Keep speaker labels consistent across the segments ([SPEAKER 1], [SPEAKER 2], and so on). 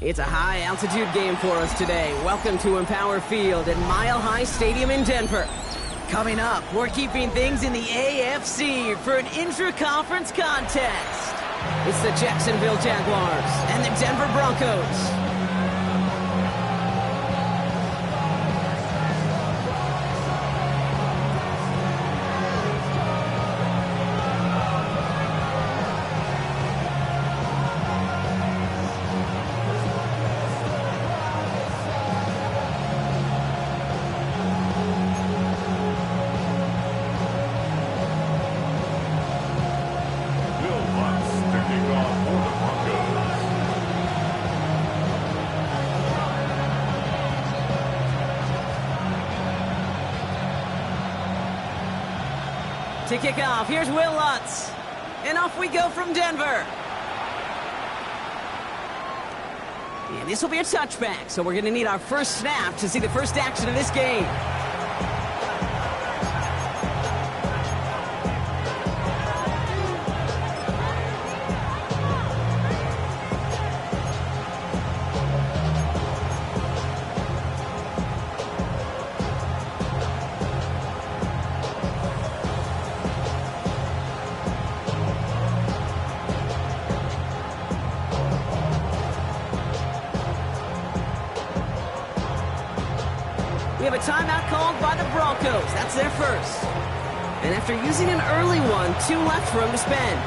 [SPEAKER 1] It's a high-altitude game for us today. Welcome to Empower Field at Mile High Stadium in Denver. Coming up, we're keeping things in the AFC for an intra-conference contest. It's the Jacksonville Jaguars and the Denver Broncos. To kick off, here's Will Lutz. And off we go from Denver. And this will be a touchback, so we're going to need our first snap to see the first action of this game. We have a timeout called by the Broncos. That's their first. And after using an early one, 2 left for him to spend.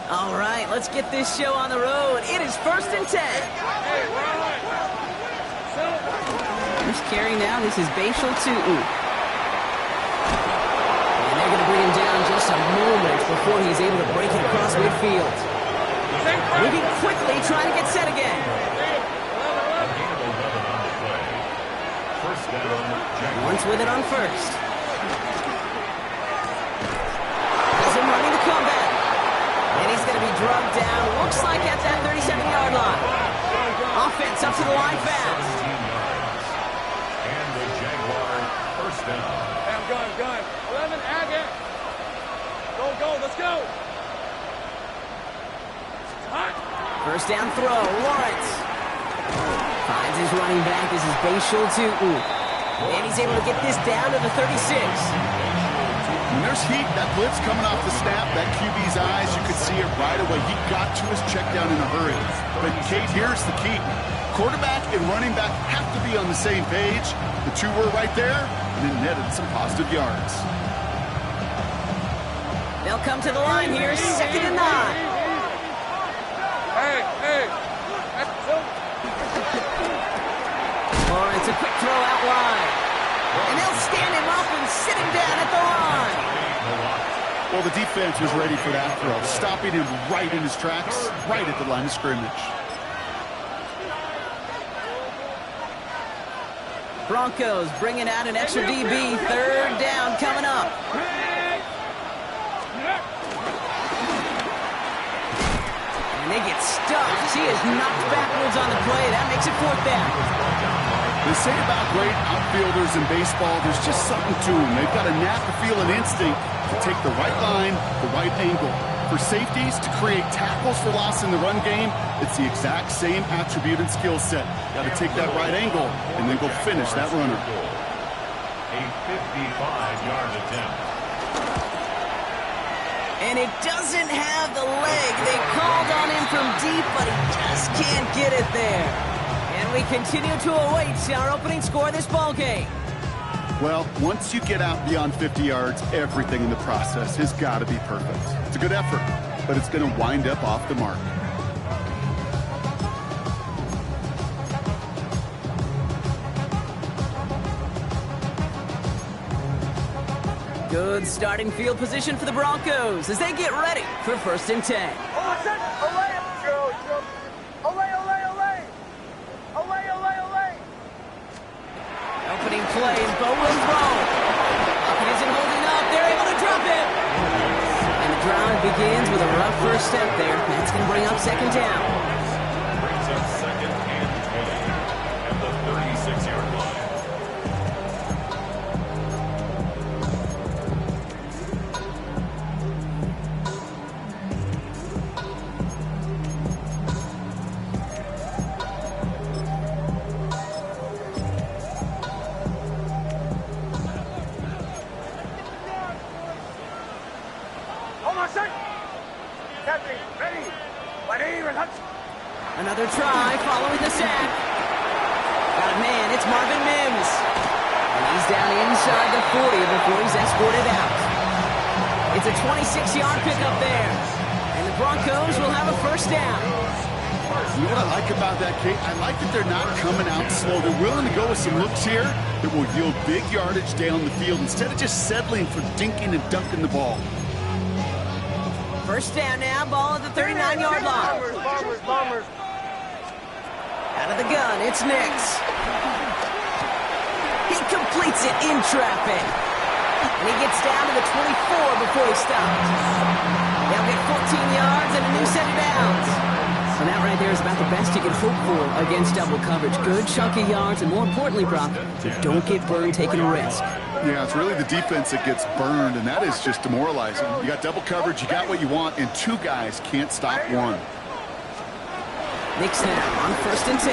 [SPEAKER 1] All right, let's get this show on the road. It is 1st and 10. First carry now, this is Bashal Tutu. And they're going to bring him down just a moment before he's able to break it across midfield. Moving quickly, trying to get set again. Once with it on first. Has him running the comeback. And he's going to be drugged down, looks like at that 37-yard line. Offense up to the line fast.
[SPEAKER 2] Gun. 11, Agate. Go, let's go.
[SPEAKER 1] First down throw, Lawrence. Finds his running back. This is Bashal Tutu. And he's able to get this down to the 36.
[SPEAKER 3] When there's heat, that blitz coming off the snap, that QB's eyes, you could see it right away. He got to his check down in a hurry. But Kate, here's the key. Quarterback and running back have to be on the same page. The two were right there, and it netted some positive yards.
[SPEAKER 1] They'll come to the line here, 2nd and 9.
[SPEAKER 2] Hey.
[SPEAKER 1] Lawrence, a quick throw out wide. And they'll stand him up and sit him down at the line.
[SPEAKER 3] Well, the defense was ready for that throw, stopping him right in his tracks, right at the line of scrimmage.
[SPEAKER 1] Broncos bringing out an extra DB. 3rd down coming up. And they get stuffed. He is knocked backwards on the play. That makes it 4th down.
[SPEAKER 3] They say about great outfielders in baseball, there's just something to them. They've got a knack to feel an instinct to take the right line, the right angle. For safeties to create tackles for loss in the run game, it's the exact same attribute and skill set. Got to take that right angle and then go finish that runner.
[SPEAKER 4] A 55-yard attempt.
[SPEAKER 1] And it doesn't have the leg. They called on him from deep, but he just can't get it there. And we continue to await our opening score of this ball game.
[SPEAKER 3] Well, once you get out beyond 50 yards, everything in the process has got to be perfect. It's a good effort, but it's going to wind up off the mark.
[SPEAKER 1] Good starting field position for the Broncos as they get ready for 1st and 10. Opening play is Bo will throw. He isn't holding up. They're able to drop it. And the drive begins with a rough first step there. That's going to bring up 2nd down.
[SPEAKER 4] Brings up 2nd
[SPEAKER 1] Another try following the sack. Got a man, it's Marvin Mims. And he's down inside the 40 before he's escorted out. It's a 26-yard pickup there. And the Broncos will have a first down.
[SPEAKER 3] You know what I like about that, Kate? I like that they're not coming out slow. They're willing to go with some looks here that will yield big yardage down the field instead of just settling for dinking and dunking the ball.
[SPEAKER 1] First down now, ball at the 39-yard line.
[SPEAKER 2] Bombers.
[SPEAKER 1] Out of the gun, it's Nix. He completes it in traffic. And he gets down to the 24 before he stops. They'll get 14 yards and a new set of downs. And that right there is about the best you can hope for against double coverage. Good chunky yards, and more importantly, Brock, you don't get burned taking a risk.
[SPEAKER 3] Yeah, it's really the defense that gets burned, and that is just demoralizing. You got double coverage, you got what you want, and two guys can't stop one.
[SPEAKER 1] Nix now on 1st and 10.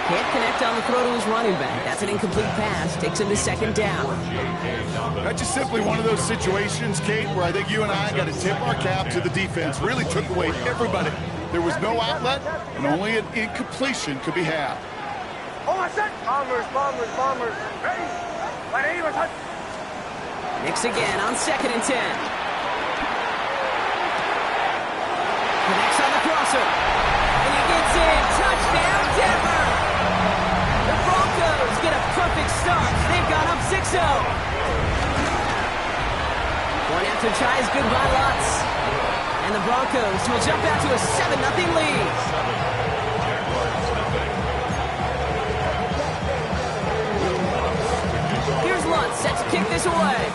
[SPEAKER 1] Can't connect on the throw to his running back. That's an incomplete pass. Takes him to second down.
[SPEAKER 3] That's just simply one of those situations, Kate, where I think you and I got to tip our cap to the defense. Really took away everybody. There was no outlet, and only an incompletion could be had.
[SPEAKER 2] Bombers.
[SPEAKER 1] Nix again on 2nd and 10. Connects on the crosser. And he gets in. Touchdown, Denver! The Broncos get a perfect start. They've gone up 6-0. Going after tries good by Lutz. And the Broncos will jump out to a 7-0 lead. Here's Lutz set to kick this away.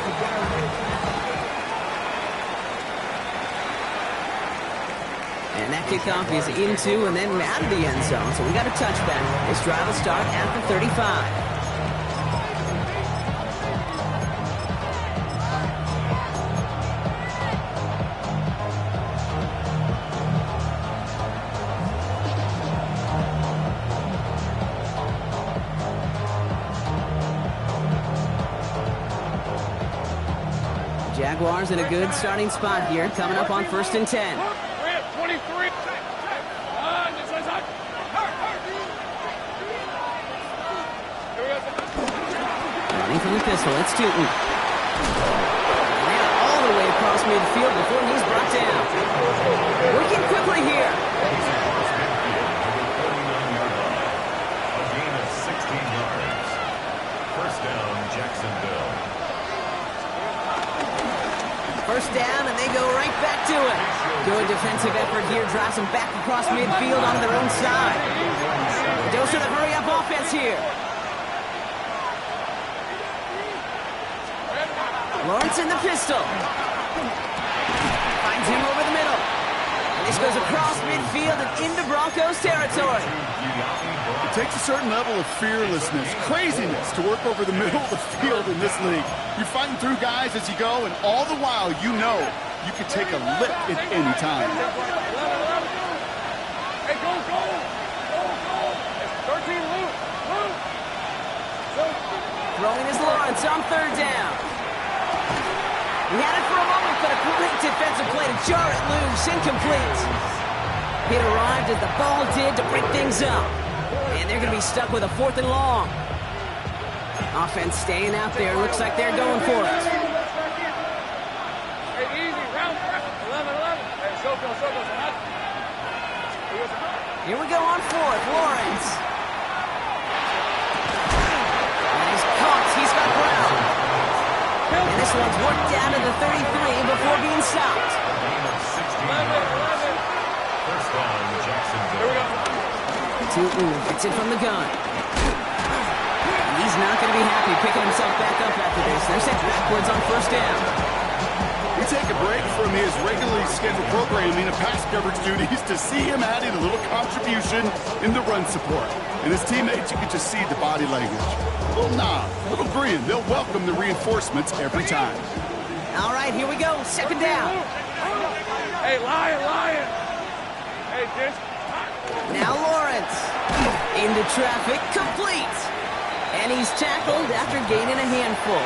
[SPEAKER 1] And that kickoff is into and then out of the end zone. So we got a touchback. This drive will start at the 35. Jaguars in a good starting spot here, coming up on 1st and 10.
[SPEAKER 2] 23.
[SPEAKER 1] Running from the pistol, it's Tootin. Now all the way across midfield before he's brought down. Working quickly here.
[SPEAKER 4] A gain of 16 yards. First down, Jacksonville.
[SPEAKER 1] First down, and they go right back to it. Good defensive effort here, drives them back across midfield onto their own side. Dose of the hurry-up offense here. Lawrence in the pistol. Finds him over the middle. And this goes across midfield and into Broncos territory.
[SPEAKER 3] It takes a certain level of fearlessness, craziness to work over the middle of the field in this league. You're fighting through guys as you go, and all the while you know you can take a lick at any time.
[SPEAKER 2] Hey, go. 13, Luke.
[SPEAKER 1] Throwing is Lawrence on 3rd down. He had it for a moment, but a great defensive play to jar it loose. Incomplete. It arrived as the ball did to break things up. And they're going to be stuck with a 4th and long. Offense staying out there. Looks like they're going for it.
[SPEAKER 2] Hey, easy, round 11. Hey, circle.
[SPEAKER 1] Here we go on 4th. Lawrence. And he's caught. He's got ground. And this one's worked down to the 33 before being stopped.
[SPEAKER 4] First down, Jacksonville.
[SPEAKER 2] Here we go.
[SPEAKER 1] Tootin gets it from the gun. And he's not going to be happy picking himself back up after this. They're set backwards on 1st down.
[SPEAKER 3] We take a break from his regularly scheduled programming of pass coverage duties to see him adding a little contribution in the run support. And his teammates, you can just see the body language. A little nod, a little grin. They'll welcome the reinforcements every time.
[SPEAKER 1] All right, here we go. 2nd down.
[SPEAKER 2] Hey, lion. Hey, Dish.
[SPEAKER 1] Now Lawrence. Into traffic, complete. And he's tackled after gaining a handful.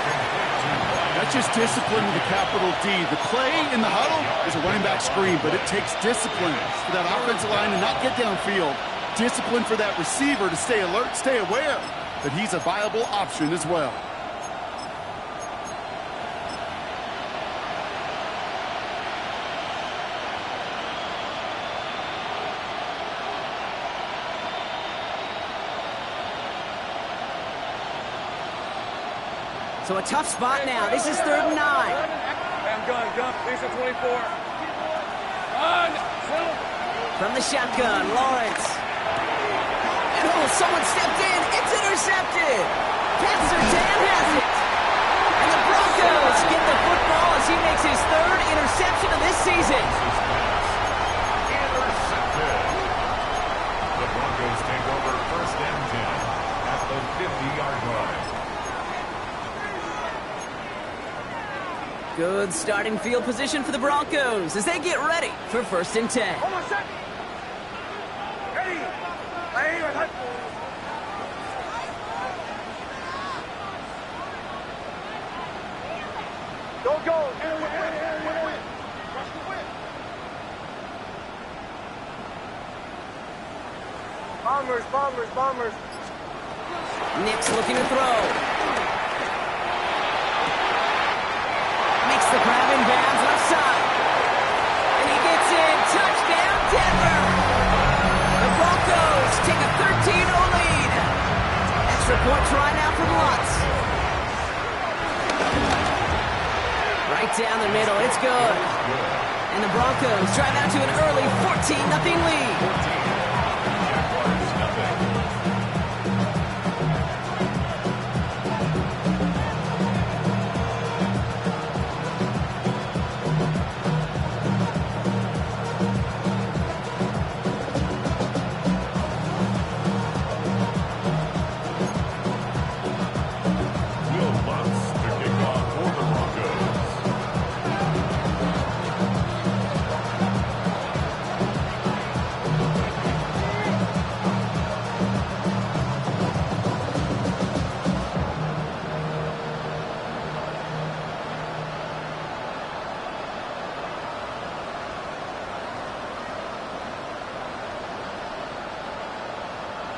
[SPEAKER 3] That's just discipline with a capital D. The play in the huddle is a running back screen, but it takes discipline for that offensive line to not get downfield. Discipline for that receiver to stay alert, stay aware that he's a viable option as well.
[SPEAKER 1] So a tough spot now. This is 3rd and 9.
[SPEAKER 2] Gun. These are 24.
[SPEAKER 1] From the shotgun, Lawrence. And someone stepped in. It's intercepted. Passer Dan has it. And the Broncos get the football as he makes his 3rd interception of this season.
[SPEAKER 4] Intercepted. The Broncos take over 1st and 10 at the 50-yard line.
[SPEAKER 1] Good starting field position for the Broncos as they get ready for 1st and 10.
[SPEAKER 2] Don't go. Bombers.
[SPEAKER 1] Nick's looking to throw. Makes the grab in bounds left side. And he gets in. Touchdown, Denver. The Broncos take a 13-0 lead. Extra point try now from Lutz. Right down the middle. It's good. And the Broncos drive out to an early 14-0 lead.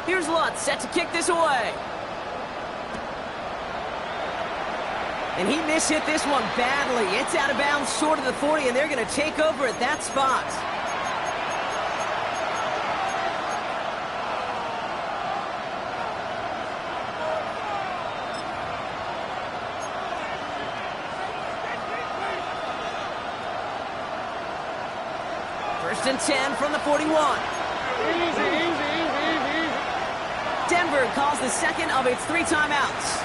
[SPEAKER 1] Here's Lutz set to kick this away. And he mishit this one badly. It's out of bounds short of the 40, and they're going to take over at that spot. First and 10 from the 41.
[SPEAKER 2] Easy.
[SPEAKER 1] Denver calls the second of its 3 timeouts.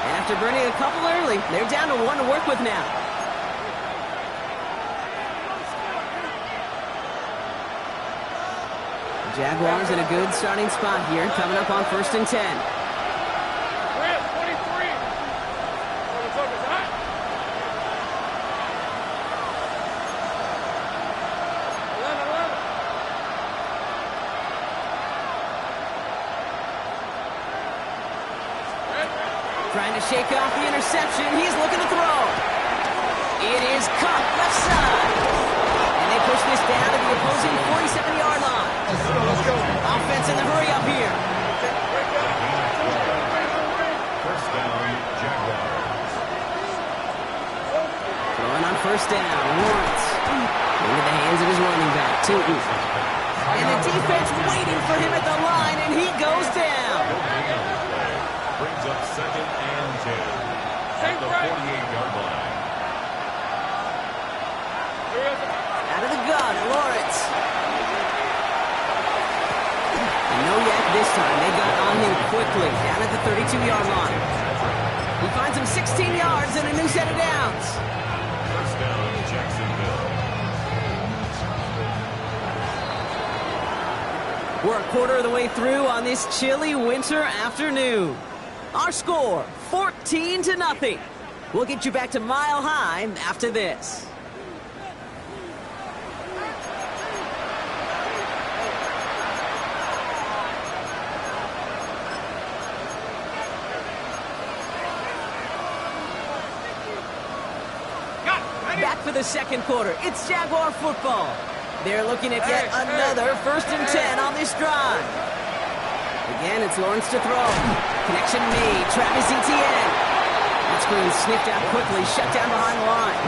[SPEAKER 1] And after burning a couple early, they're down to 1 to work with now. The Jaguars in a good starting spot here, coming up on 1st and 10. Trying to shake off the interception. He's looking to throw. It is caught left side. And they push this down to the opposing 47-yard line.
[SPEAKER 2] Let's go.
[SPEAKER 1] Offense in the hurry up here.
[SPEAKER 4] First down, Jaguars.
[SPEAKER 1] Throwing on 1st down. Lawrence. Into the hands of his running back, Tootin. And the defense waiting for him at the line, and he goes down.
[SPEAKER 4] Brings up 2nd and 10 at the 48-yard line.
[SPEAKER 1] Out of the gun, Lawrence. And no yak this time. They got on him quickly, down at the 32-yard line. He finds him 16 yards and a new set of downs.
[SPEAKER 4] First down, Jacksonville.
[SPEAKER 1] We're a quarter of the way through on this chilly winter afternoon. Our score, 14-0. We'll get you back to Mile High after this. back for the second quarter. It's Jaguar football. They're looking at yet another 1st and 10 on this drive. Again, it's Lawrence to throw. Connection made. Travis Etienne. That screen sniffed out quickly, shut down behind the line.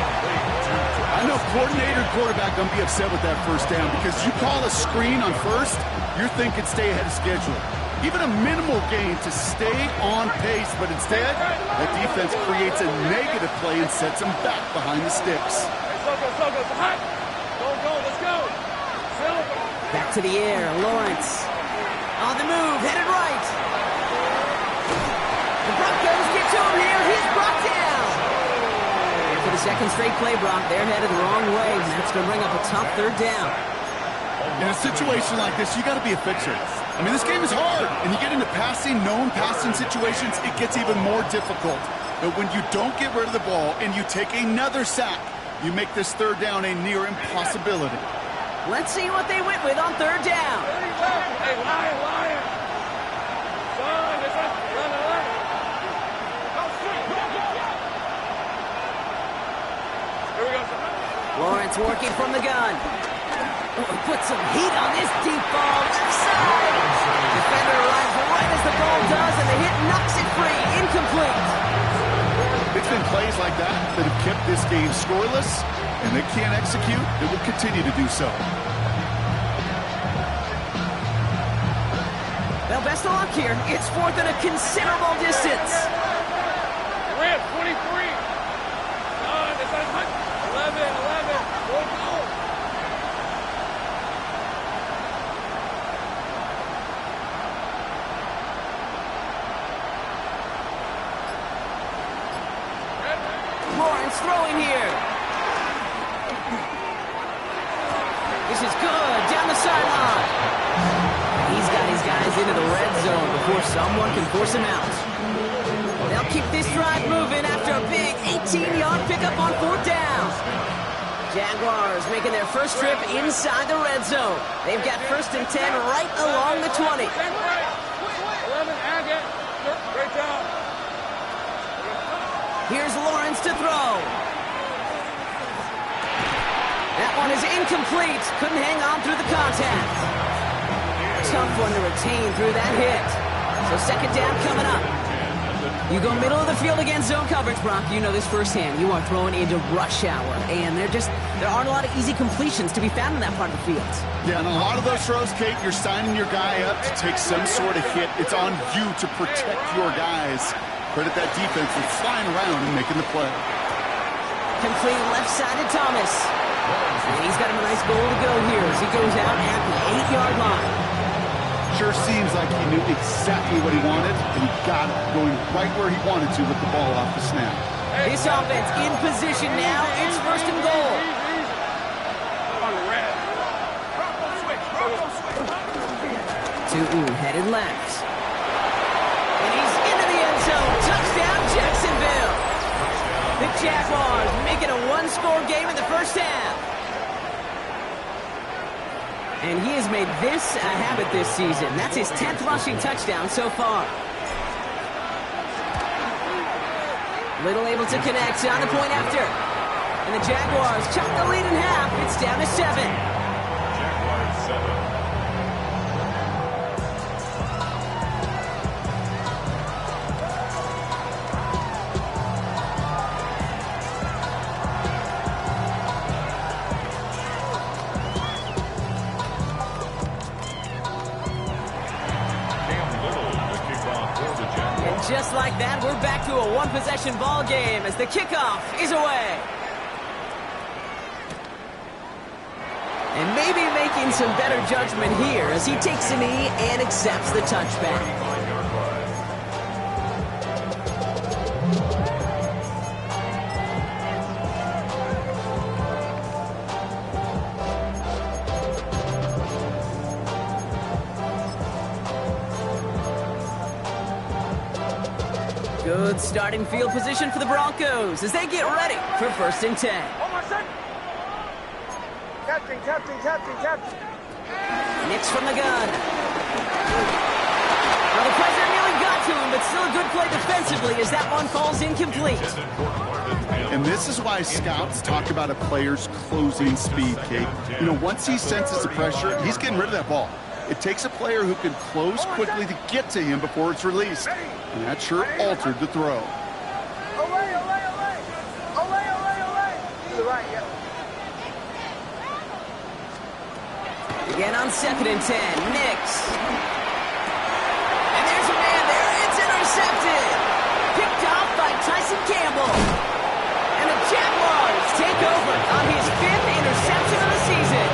[SPEAKER 3] I know coordinator and quarterback going to be upset with that first down because you call a screen on first, you're thinking stay ahead of schedule. Even a minimal gain to stay on pace, but instead, that defense creates a negative play and sets them back behind the sticks.
[SPEAKER 1] Back to the air, Lawrence. On the move, headed right. The Broncos get to him here. He's brought down. And for the second straight play, Brock, they're headed the wrong way, and that's going to bring up a tough 3rd down.
[SPEAKER 3] In a situation like this, you got to be a fixer. I mean, this game is hard, and you get into known passing situations, it gets even more difficult. But when you don't get rid of the ball and you take another sack, you make this 3rd down a near impossibility.
[SPEAKER 1] Let's see what they went with on 3rd down.
[SPEAKER 2] Hey, lion. Son, it's up. Here we go, son.
[SPEAKER 1] Lawrence working from the gun. Put some heat on this deep ball. Left side. Defender arrives right as the ball does, and the hit knocks it free. Incomplete.
[SPEAKER 3] It's been plays like that that have kept this game scoreless, and they can't execute. They will continue to do so.
[SPEAKER 1] Well, best of luck here. It's 4th and a considerable distance.
[SPEAKER 2] We're at 23. Son, it's at 11. Go.
[SPEAKER 1] Lawrence throwing here. This is good. Down the sideline. He's got his guys into the red zone before someone can force him out. They'll keep this drive moving after a big 18-yard pickup on 4th down. Jaguars making their first trip inside the red zone. They've got 1st and 10 right along the 20.
[SPEAKER 2] 11, Agate. Great job.
[SPEAKER 1] Here's Lawrence to throw. That one is incomplete. Couldn't hang on through the contact. Tough one to retain through that hit. So 2nd down coming up. You go middle of the field against zone coverage, Brock. You know this firsthand. You are throwing into rush hour, and there aren't a lot of easy completions to be found in that part of the field.
[SPEAKER 3] Yeah, and a lot of those throws, Kate, you're signing your guy up to take some sort of hit. It's on you to protect your guys. Credit that defense for flying around and making the play.
[SPEAKER 1] Complete left side to Thomas. And he's got him a nice goal to go here as he goes out at the 8-yard line.
[SPEAKER 3] Sure seems like he knew exactly what he wanted, and he got it going right where he wanted to with the ball off the snap.
[SPEAKER 1] This offense in position now. It's 1st and goal. Tootin headed left. And he's into the end zone. Touchdown, Jacksonville. The Jaguars making a 1-score game in the first half. And he has made this a habit this season. That's his 10th rushing touchdown so far. Little able to connect on the point after. And the Jaguars chop the lead in half. It's down to 7.
[SPEAKER 4] Jaguars 7.
[SPEAKER 1] Just like that, we're back to a one-possession ball game as the kickoff is away. And maybe making some better judgment here as he takes a knee and accepts the touchback. Good starting field position for the Broncos as they get ready for 1st and 10.
[SPEAKER 2] Captain.
[SPEAKER 1] Nix from the gun. Well, the president nearly got to him, but still a good play defensively as that one falls incomplete.
[SPEAKER 3] And this is why scouts talk about a player's closing speed, Kate. You know, once he senses the pressure, he's getting rid of that ball. It takes a player who can close quickly to get to him before it's released. And that sure altered the throw.
[SPEAKER 2] Away, away, away! Away, away, away! To the right, yeah.
[SPEAKER 1] Again on 2nd and 10, Nix. And there's a man there, it's intercepted. Picked off by Tyson Campbell. And the Jaguars take over on his 5th interception of the season.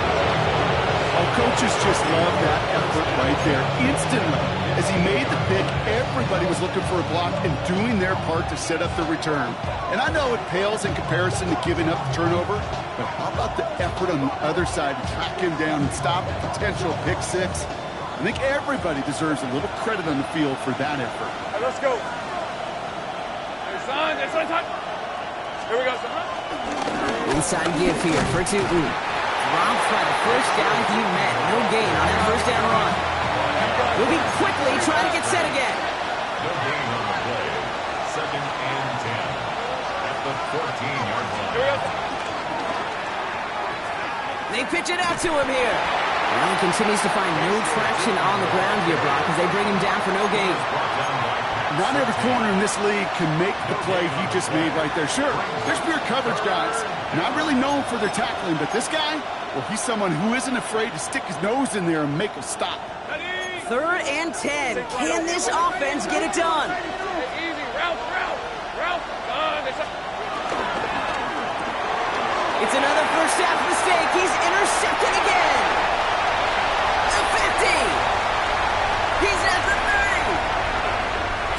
[SPEAKER 3] Our coaches just love that effort right there. Instantly, as he made the pick, everybody was looking for a block and doing their part to set up the return. And I know it pales in comparison to giving up the turnover, but how about the effort on the other side to track him down and stop a potential pick six? I think everybody deserves a little credit on the field for that effort.
[SPEAKER 2] All right, let's go. There's son, time. Here we go, son.
[SPEAKER 1] Inside give here for Tootin. Dropped by the first down he met. No gain on that first down run. Moving quickly, trying to get set again.
[SPEAKER 4] No gain on the play. 2nd and 10 at the 14-yard line.
[SPEAKER 2] Here we go.
[SPEAKER 1] They pitch it out to him here. Well, he continues to find no traction on the ground here, Brock, as they bring him down for no gain.
[SPEAKER 3] Not every corner in this league can make the play he just made right there. Sure, there's pure coverage guys, not really known for their tackling, but this guy, well, he's someone who isn't afraid to stick his nose in there and make a stop.
[SPEAKER 1] 3rd and 10. Can this offense get it done?
[SPEAKER 2] Easy, Ralph.
[SPEAKER 1] It's another first half mistake. He's intercepted again. The 50. He's at the 30.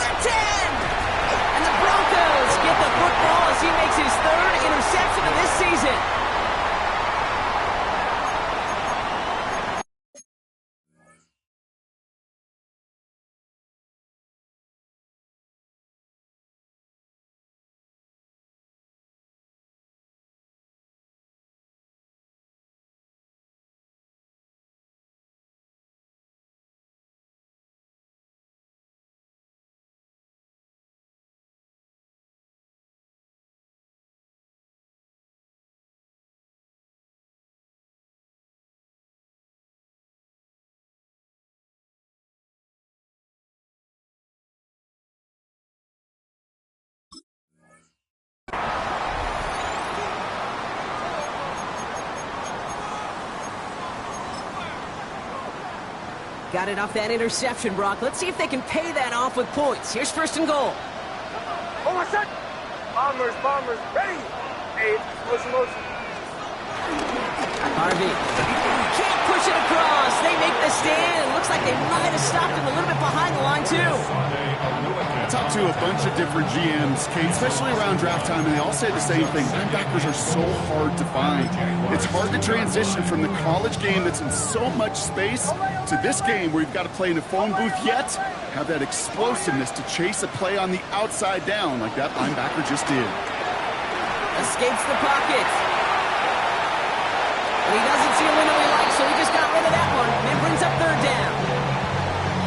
[SPEAKER 1] The 10. And the Broncos get the football as he makes his 3rd interception of this season. Got it off that interception, Brock. Let's see if they can pay that off with points. Here's 1st and goal.
[SPEAKER 2] Oh, my son. Bombers. Ready. Hey, motion.
[SPEAKER 1] Harvey can't push it across. They make the stand. It looks like they might have stopped him a little bit behind the line, too.
[SPEAKER 3] I talked to a bunch of different GMs, Kate, especially around draft time, and they all say the same thing. Linebackers are so hard to find. It's hard to transition from the college game that's in so much space to this game where you've got to play in a phone booth, yet have that explosiveness to chase a play on the outside down like that linebacker just did.
[SPEAKER 1] Escapes the pocket. But he doesn't see a window he likes, so he just got rid of that one. And brings up 3rd down.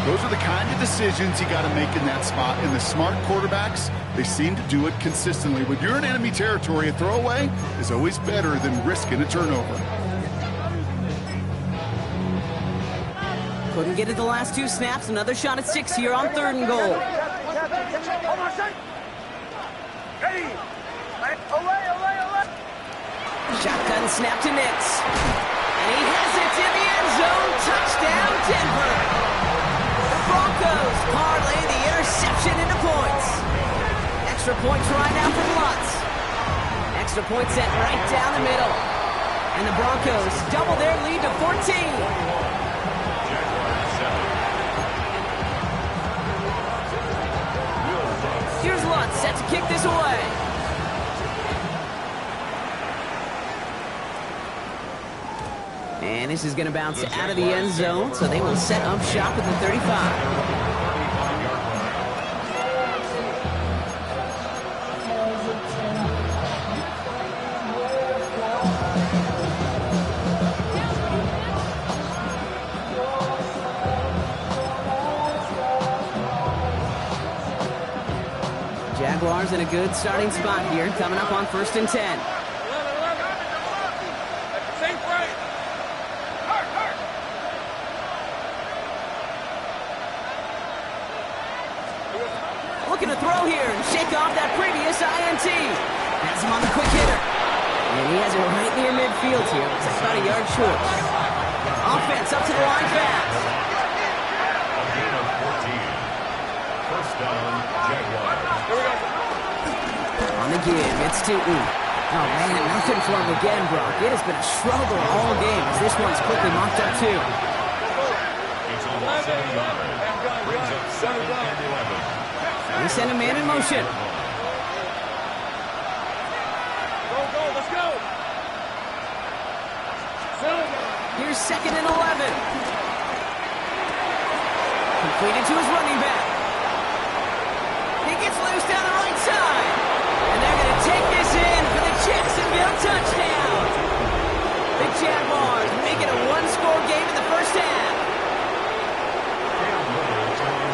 [SPEAKER 3] Those are the kind of decisions you got to make in that spot. And the smart quarterbacks, they seem to do it consistently. When you're in enemy territory, a throwaway is always better than risking a turnover.
[SPEAKER 1] Couldn't get it the last 2 snaps. Another shot at 6 here on 3rd and goal.
[SPEAKER 2] Hold on, son. Ready. Away.
[SPEAKER 1] Shotgun snap to Nix. And he has it in the end zone. Touchdown, Denver. The Broncos parlay the interception into points. Extra point try now from Lutz. Extra point set right down the middle. And the Broncos double their lead to 14. Here's Lutz set to kick this away. And this is going to bounce out of the end zone, so they will set up shop at the 35. Jaguars in a good starting spot here, coming up on 1st and 10. Looking to throw here and shake off that previous INT. Has him on the quick hitter. And he has it right near midfield here. It's about a yard short. Offense up to the line fast.
[SPEAKER 4] A gain of 14. First down, Jaguars.
[SPEAKER 1] On the give, it's Tootin. Oh, man, nothing for him again, Brock. It has been a struggle all game as this one's quickly mocked up, too.
[SPEAKER 4] It's almost 7 yards. Brings up 7 and 11.
[SPEAKER 1] They send a man in motion.
[SPEAKER 2] Go, let's go.
[SPEAKER 1] Here's 2nd and 11. Completed to his running back. He gets loose down the right side. And they're going to take this in for the Jacksonville touchdown. The Jaguars make it a one-score game in the first half.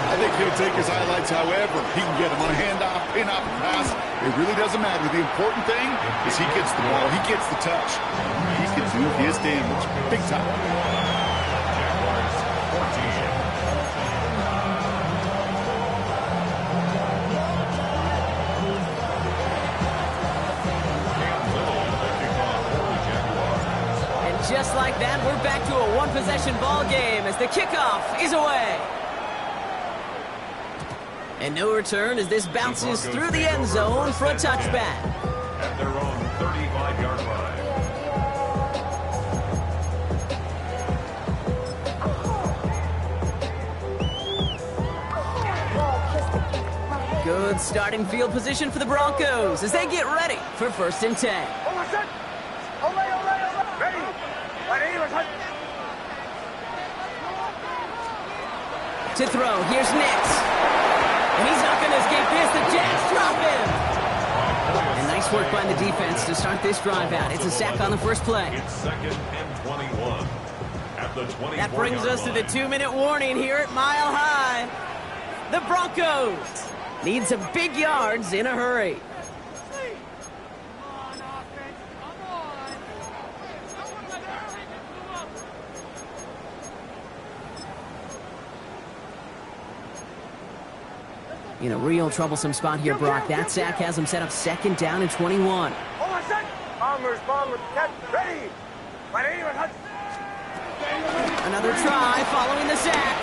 [SPEAKER 3] I think he'll take his highlights however he can get him on a handoff, pin-off, pass. It really doesn't matter. The important thing is he gets the ball, he gets the touch. He can do his damage. Big time.
[SPEAKER 4] Jaguars 14.
[SPEAKER 1] And just like that, we're back to a one-possession ball game as the kickoff is away. And no return as this bounces through the end zone for a touchback.
[SPEAKER 4] At their own 35-yard line.
[SPEAKER 1] Good starting field position for the Broncos as they get ready for 1st and 10. To throw, here's Nix. And he's not going to escape this. The Jags drop him. And nice work by the defense to start this drive out. It's a sack on the first play.
[SPEAKER 4] It's 2nd and 21. At the 24-yard
[SPEAKER 1] That brings us to the 2-minute warning here at Mile High. The Broncos need some big yards in a hurry. In a real troublesome spot here, Brock. That sack has him set up 2nd down and 21.
[SPEAKER 2] Bombers, catch, ready.
[SPEAKER 1] Another try following the sack.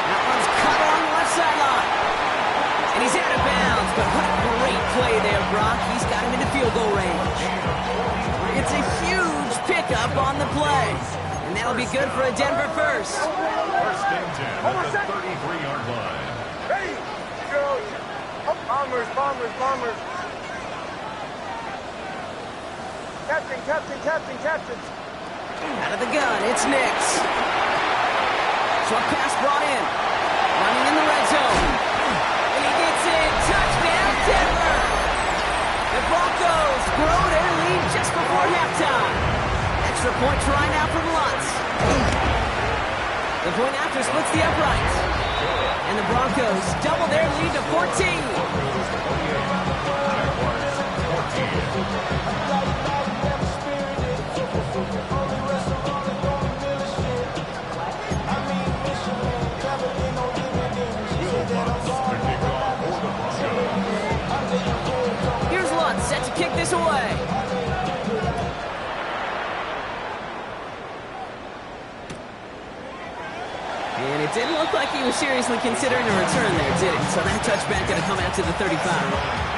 [SPEAKER 1] That one's cut along the left sideline. And he's out of bounds, but what a great play there, Brock. He's got him into field goal range. It's a huge pickup on the play. And that'll be good for a Denver first.
[SPEAKER 4] 1st and 10 at the 33-yard line.
[SPEAKER 2] Ready, go. Bombers. Captain.
[SPEAKER 1] Out of the gun, it's Nix. Short pass brought in. Running in the red zone. And he gets in. Touchdown, Denver. The Broncos grow their lead just before halftime. Extra point try now from Lutz. The point after splits the uprights. And the Broncos double their lead to 14. Here's Lutz set to kick this away. And it didn't look like he was seriously considering a return there, did it? So that touchback going to come out to the 35.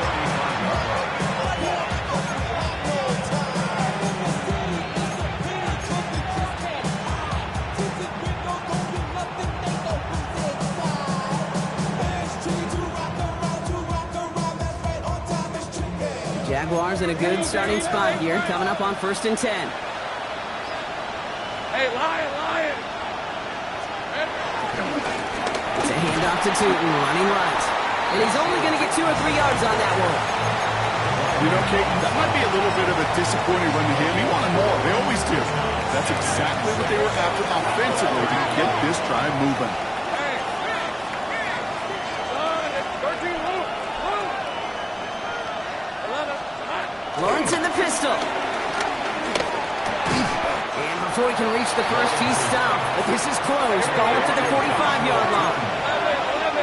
[SPEAKER 1] Jaguars in a good starting spot here, coming up on 1st and 10.
[SPEAKER 2] Hey, Lion.
[SPEAKER 1] It's a handoff to Tootin, running right. And he's only going to get 2 or 3 yards on that one.
[SPEAKER 3] You know, Kate, that might be a little bit of a disappointing run to him. He wanted more. They always do. That's exactly what they were after offensively to get this drive moving.
[SPEAKER 2] Hey,
[SPEAKER 1] Lawrence in the pistol. And before he can reach the first, he's stopped. But this is close. Ball to the 45-yard line.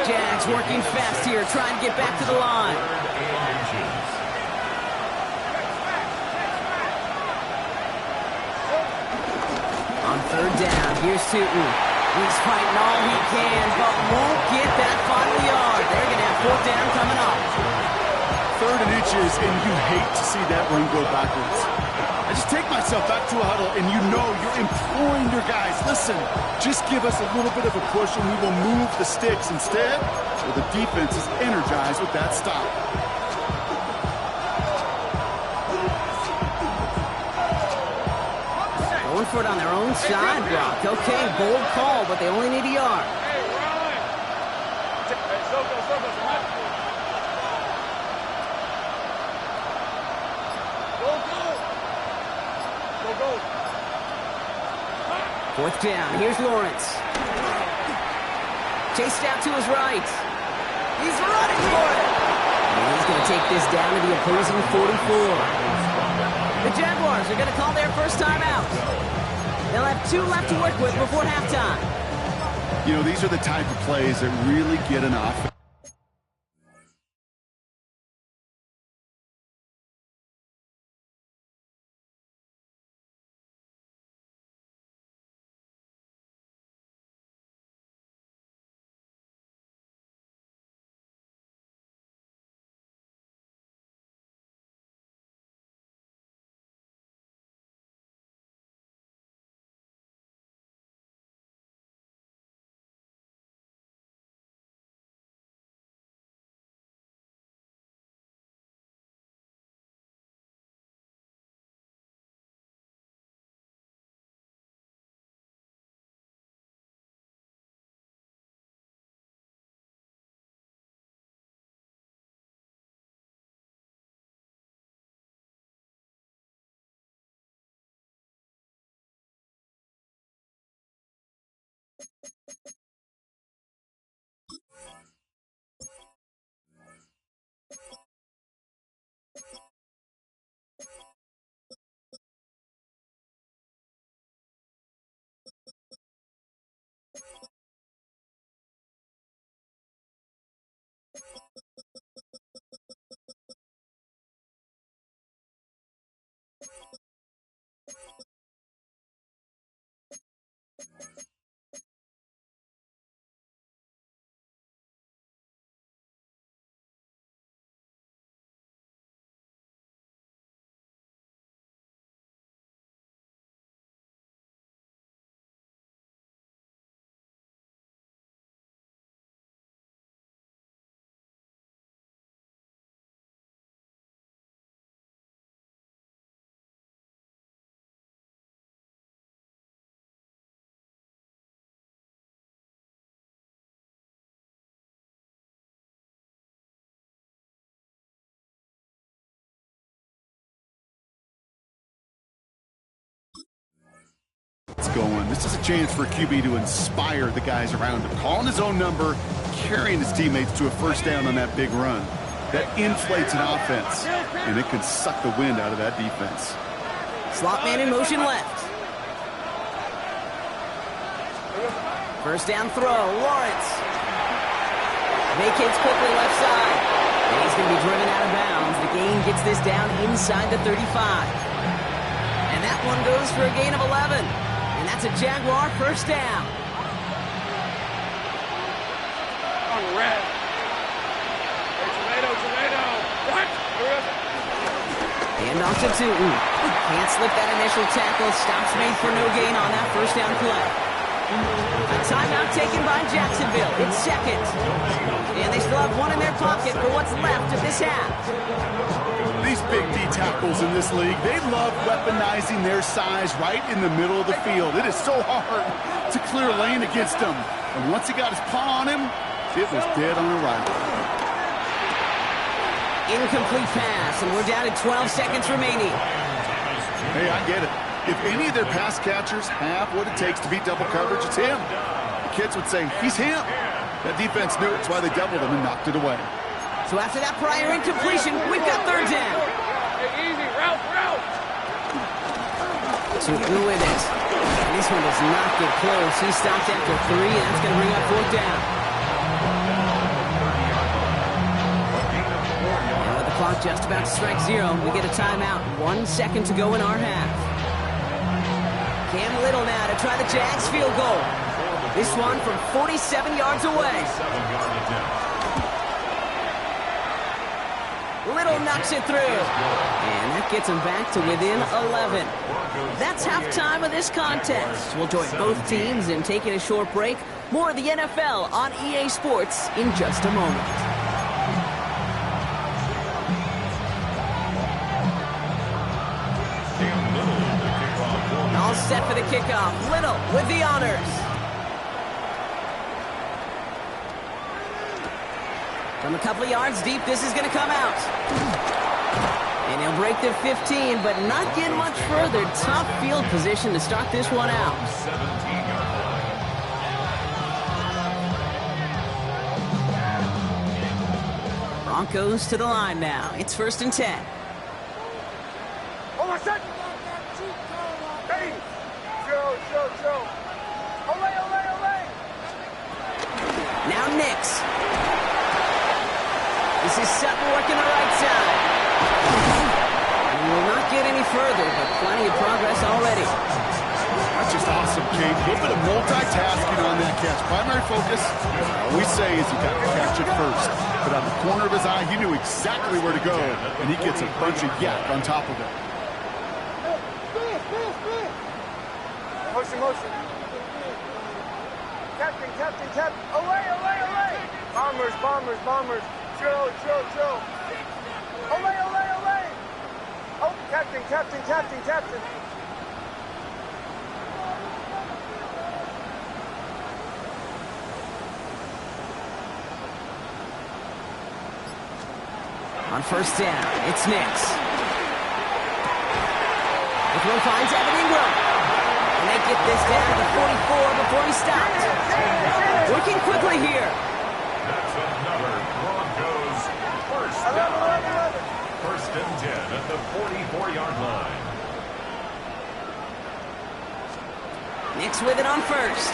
[SPEAKER 1] Jags working fast here, trying to get back to the line. On third down, here's Tootin. He's fighting all he can, but won't get that final yard. They're going to have fourth down coming up.
[SPEAKER 3] 3rd and inches, and you hate to see that run go backwards. I just take myself back to a huddle, and you know you're imploring your guys, listen, just give us a little bit of a push, and we will move the sticks. Instead, well, the defense is energized with that stop.
[SPEAKER 1] Going for it on their own side, Brock. Okay, bold call, but they only need a yard.
[SPEAKER 2] Hey, run! Hey, circle, run. Go.
[SPEAKER 1] Fourth down, here's Lawrence. Chased out to his right. He's running for it. And he's going to take this down to the opposing 44. The Jaguars are going to call their first time out. They'll have 2 left to work with before halftime.
[SPEAKER 3] You know, these are the type of plays that really get an offense. Going. This is a chance for QB to inspire the guys around him. Calling his own number, carrying his teammates to a first down on that big run. That inflates an offense, and it can suck the wind out of that defense.
[SPEAKER 1] Slot man in motion left. First down throw, Lawrence. Vacates quickly left side. And he's going to be driven out of bounds. The gain gets this down inside the 35. And that one goes for a gain of 11. And that's a Jaguar first down.
[SPEAKER 2] On red. Hey, tomato. What?
[SPEAKER 1] Hand off to Tootin. Can't slip that initial tackle. Stops made for no gain on that first down play. A timeout taken by Jacksonville. It's second. And they still have one in their pocket for what's left of this half.
[SPEAKER 3] These big D tackles in this league, they love weaponizing their size right in the middle of the field. It is so hard to clear a lane against him. And once he got his paw on him, it was dead on arrival.
[SPEAKER 1] Incomplete pass, and we're down to 12 seconds remaining.
[SPEAKER 3] Hey, I get it. If any of their pass catchers have what it takes to beat double coverage, it's him. The kids would say, he's him. That defense knew it's why they doubled him and knocked it away.
[SPEAKER 1] So after that prior incompletion, we've got third down.
[SPEAKER 2] Hey, easy. Route.
[SPEAKER 1] So who it is? And this one does not get close. He stopped after 3, and that's going to bring up 4th down. Now with the clock just about to strike 0, we get a timeout. 1 second to go in our half. Cam Little now to try the Jags field goal. This one from 47 yards away. Little knocks it through. And that gets him back to within 11. That's halftime of this contest. We'll join both teams in taking a short break. More of the NFL on EA Sports in just a moment. All set for the kickoff. Little with the honors. From a couple of yards deep, this is going to come out. And he'll break the 15, but not get much further. Tough field position to start this one out.
[SPEAKER 4] 17-yard line.
[SPEAKER 1] Broncos to the line now. It's 1st and 10.
[SPEAKER 2] Hold on, set. Hey. Joe. Olay.
[SPEAKER 1] Now Nix. This is Sutton working the right side. And will not get any further, but plenty of progress already.
[SPEAKER 3] That's just awesome, Kate. A little bit of multitasking on that catch. Primary focus, all we say is you got to catch it first. But on the corner of his eye, he knew exactly where to go, and he gets a bunch of yak on top of it.
[SPEAKER 2] Motion. Captain. Olay. Bombers. Joe. Olay. Oh, Captain.
[SPEAKER 1] On 1st down, it's Nix. The throw finds Evan Ingram. And they get this down to the 44 before he stopped. Working quickly here.
[SPEAKER 4] That's another Broncos first down. 1st and 10 at the 44-yard line.
[SPEAKER 1] Nix with it on 1st.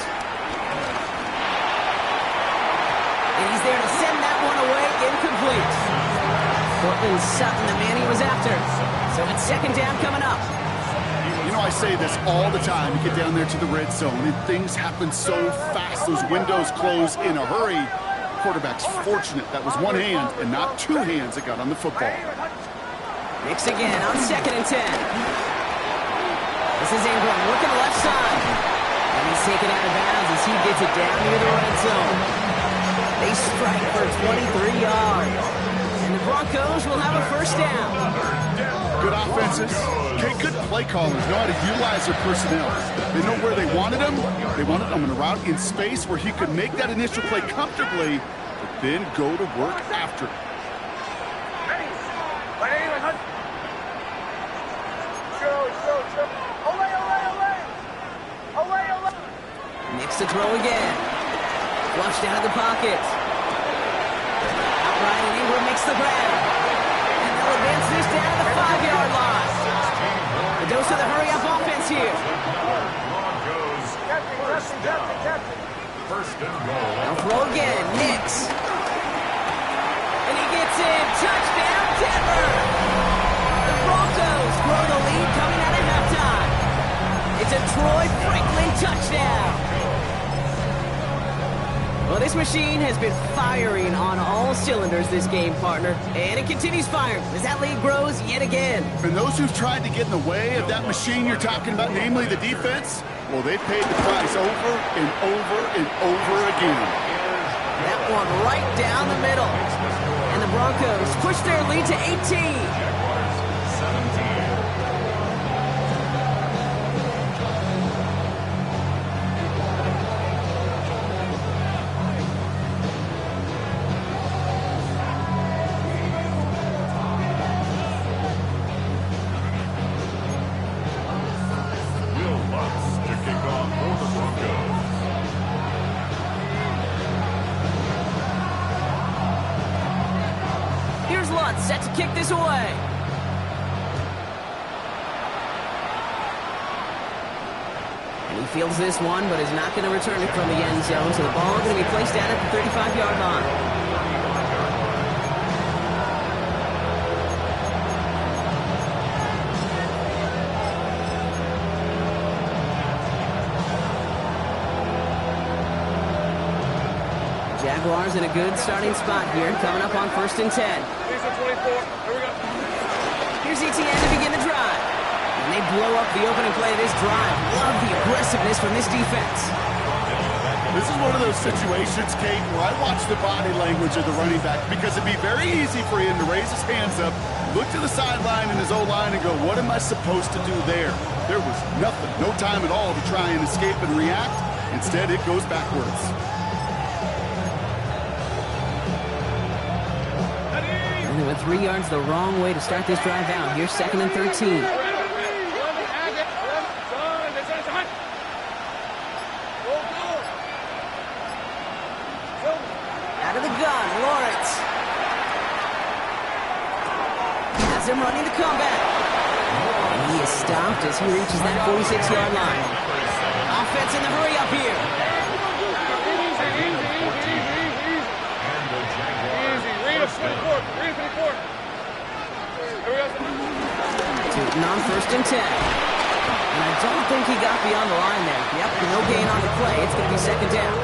[SPEAKER 1] And he's there to send that one away, incomplete. Cortland Sutton, the man he was after. So it's 2nd down coming up.
[SPEAKER 3] You know, I say this all the time. You get down there to the red zone, and things happen so fast. Those windows close in a hurry. Quarterback's fortunate that was one hand and not 2 hands that got on the football.
[SPEAKER 1] Nix again on 2nd and 10. This is Ingram working the left side. And he's taken out of bounds as he gets it down near the red zone. They strike for 23 yards. And the Broncos will have a 1st down.
[SPEAKER 3] Good offenses. Okay, good play callers know how to utilize their personnel. They know where they wanted him. They wanted him in a route in space where he could make that initial play comfortably, but then go to work after.
[SPEAKER 2] Olay.
[SPEAKER 1] Nix to throw again. Flushed out of the pocket. Outright, and Ingram makes the grab. And they'll advance this down to the 5-yard line. A dose of the hurry-up offense here.
[SPEAKER 2] Captain.
[SPEAKER 4] 1st and goal.
[SPEAKER 1] They'll throw again. Nix. And he gets in. Touchdown, Denver. The Broncos grow the lead coming out of halftime. It's a Troy Franklin touchdown. Well, this machine has been firing on all cylinders this game, partner. And it continues firing as that lead grows yet again.
[SPEAKER 3] And those who've tried to get in the way of that machine you're talking about, namely the defense, well, they paid the price over and over again.
[SPEAKER 1] That one right down the middle. And the Broncos push their lead to 18.
[SPEAKER 2] Here's Lutz set to kick this away.
[SPEAKER 1] Fields this one, but is not going to return it from the end zone, so the ball is going to be placed down at the 35-yard line. Jaguars in a good starting spot here, coming up on 1st and 10. Here's ETN to begin the drive. And they blow up the opening play of this drive. Love the aggressiveness from this defense.
[SPEAKER 3] This is one of those situations, Kate, where I watch the body language of the running back because it'd be very easy for him to raise his hands up, look to the sideline in his O-line and go, what am I supposed to do there? There was nothing, no time at all to try and escape and react. Instead, it goes backwards.
[SPEAKER 1] They went 3 yards the wrong way to start this drive out. Here's 2nd and 13. Out of the gun, Lawrence. Has him running the comeback. And he is stopped as he reaches that 46-yard line. Offense in the hurry up here. Tootin on 1st and 10. And I don't think he got beyond the line there. Yep, no gain on the play. It's going to be 2nd down.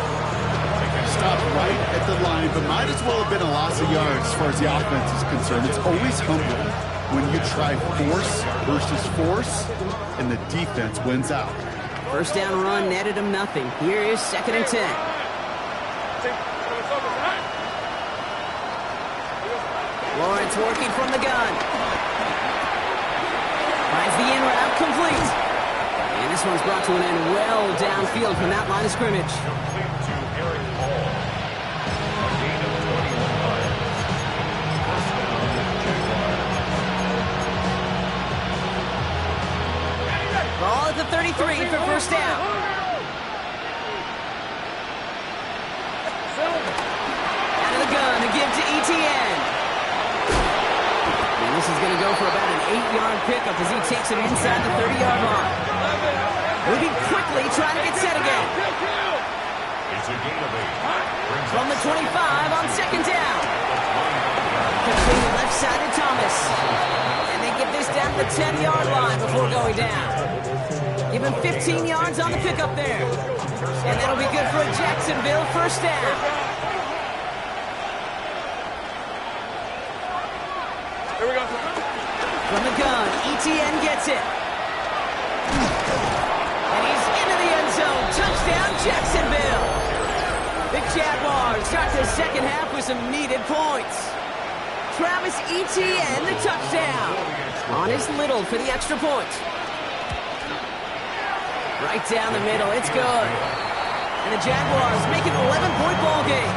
[SPEAKER 3] Stopped right at the line, but might as well have been a loss of yards as far as the offense is concerned. It's always humbling when you try force versus force, and the defense wins out.
[SPEAKER 1] 1st down run netted him nothing. Here is 2nd and 10. Lawrence working from the gun. Finds the in route complete. And this one's brought to an end well downfield from that line of scrimmage. Ball at the 33 for 1st down. Out of the gun to give to ETN. And this is going to go for about an 8-yard pickup as he takes it inside the 30-yard line. Moving quickly, trying to get set again. From the 25 on 2nd down. Complete left side to Thomas. And they get this down to the 10-yard line before going down. Give him 15 yards on the pickup there. And that'll be good for a Jacksonville 1st down.
[SPEAKER 2] Here we go.
[SPEAKER 1] From the gun, ETN gets it. And he's into the end zone. Touchdown, Jacksonville. The Jaguars start the 2nd half with some needed points. Travis Etienne, the touchdown. On his Little for the extra point. Right down the middle, it's good. And the Jaguars make it an 11-point ball game.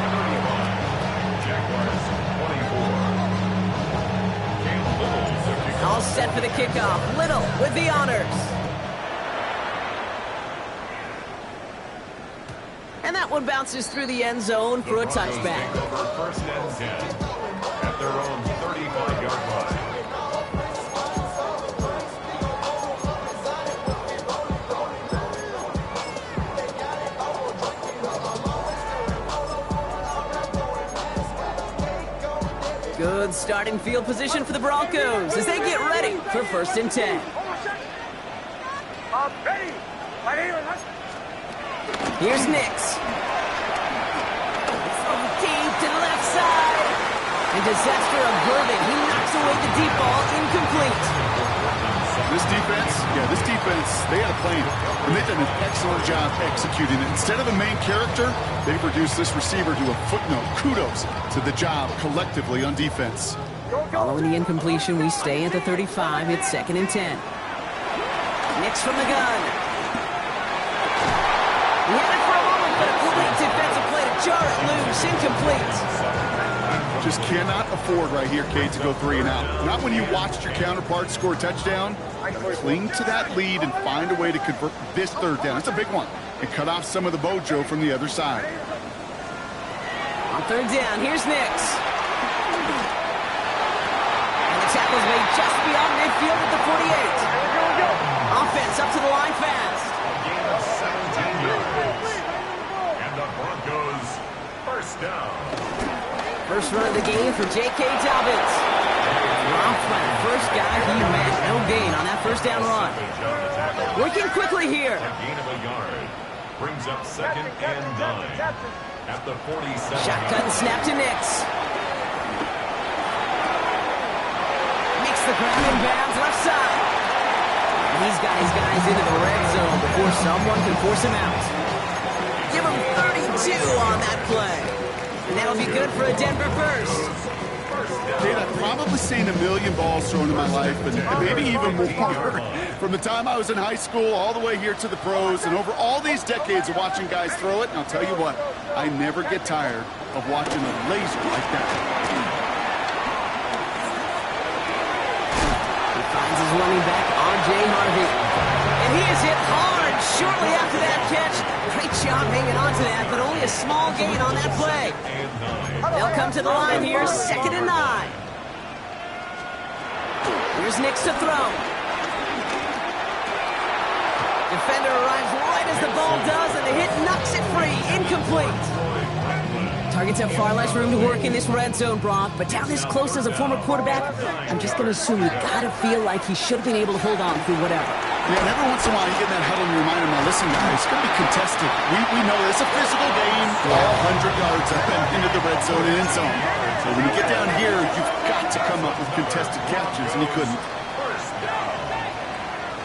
[SPEAKER 1] All set for the kickoff. Little with the honors. And that one bounces through the end zone for a touchback.
[SPEAKER 4] 1st and 10 at their own 35-yard line.
[SPEAKER 1] Good starting field position for the Broncos as they get ready for 1st and 10. Here's Nix. Deep to the left side. And disaster averted. He knocks away the deep ball, incomplete.
[SPEAKER 3] This defense, they had a plan, and they've done an excellent job executing it. Instead of a main character, they've reduced this receiver to a footnote. Kudos to the job collectively on defense.
[SPEAKER 1] Following the incompletion, we stay at the 35. It's 2nd and 10. Nix from the gun. He had it for a moment, but a great defensive play to jar it loose. Incomplete.
[SPEAKER 3] Just cannot afford right here, Kate, to go 3 and out. Not when you watched your counterpart score a touchdown. Cling to that lead and find a way to convert this 3rd down. It's a big one. And cut off some of the mojo from the other side.
[SPEAKER 1] On 3rd down, here's Nix. And the tackle's made just beyond midfield at the 48. Offense up to the line fast.
[SPEAKER 4] A gain of 7 first down.
[SPEAKER 1] First run of the game for J.K. Dobbins. Rocked by the first guy he met. No gain on that first down run. Working quickly here.
[SPEAKER 4] A gain of a yard. Brings up second and 9. At the 47.
[SPEAKER 1] Shotgun snap to Nix. Makes the grab in bounds left side. And he's got his guys into the red zone before someone can force him out. Give him 32 on that play. And that'll be good for a Denver first.
[SPEAKER 3] Kate, I've probably seen a million balls thrown in my life, and maybe even more. From the time I was in high school all the way here to the pros, and over all these decades of watching guys throw it, and I'll tell you what, I never get tired of watching a laser like that.
[SPEAKER 1] He finds his running back, R.J. Harvey. And he is hit hard shortly after that catch. Great job hanging on to that, but only a small gain on that play. They'll come to the line here, second and 9. Here's Nix to throw. Defender arrives right as the ball does, and the hit knocks it free. Incomplete. Targets have far less room to work in this red zone, Brock, but down this close as a former quarterback, I'm just going to assume you got to feel like he should have been able to hold on through whatever.
[SPEAKER 3] Yeah, and every once in a while you get in that huddle and you remind him, now listen guys, it's going to be contested. We know it's a physical game, all 100 yards up and into the red zone and end zone. So when you get down here, you've got to come up with contested catches, and he couldn't.
[SPEAKER 4] First down.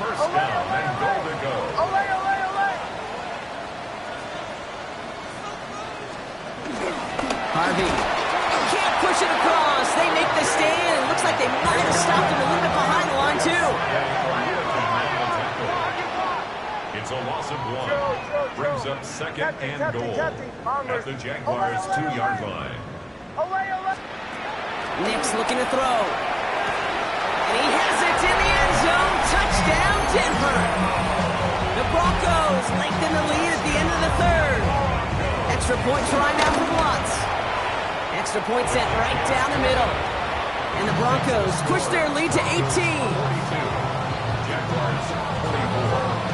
[SPEAKER 4] First down and goal to go.
[SPEAKER 1] Harvey can't push it across. They make the stand, and it looks like they might have stopped him a little bit behind the line, too.
[SPEAKER 4] It's a loss of 1. Brings up second and goal at the Jaguars' 2-yard line.
[SPEAKER 1] Nix looking to throw. And he has it in the end zone. Touchdown, Denver. The Broncos lengthen the lead at the end of the third. Extra point try now for Lutz. Extra point set right down the middle. And the Broncos push their lead to 18.
[SPEAKER 4] Jaguars 44.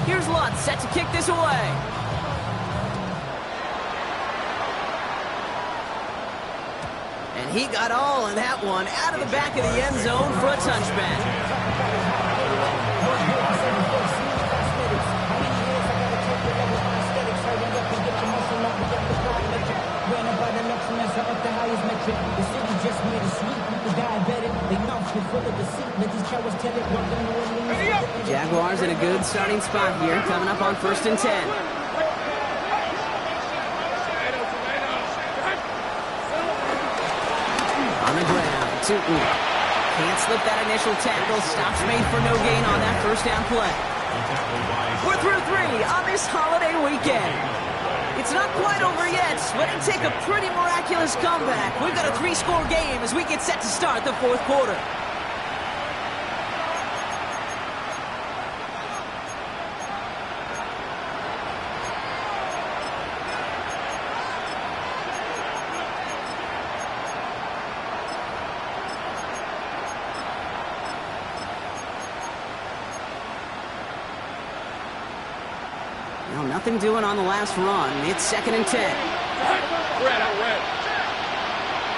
[SPEAKER 1] Here's Lutz set to kick this away. And he got all in that one out of the back of the end zone for a touchback. Jaguars in a good starting spot here, coming up on 1st and 10. On the ground, Tootin. Can't slip that initial tackle. Stops made for no gain on that first down play. We're through 3 on this holiday weekend. It's not quite over yet, but it'll take a pretty miraculous comeback. We've got a 3-score game as we get set to start the 4th quarter. Well, nothing doing on the last run. It's 2nd and 10.
[SPEAKER 2] Red, out red.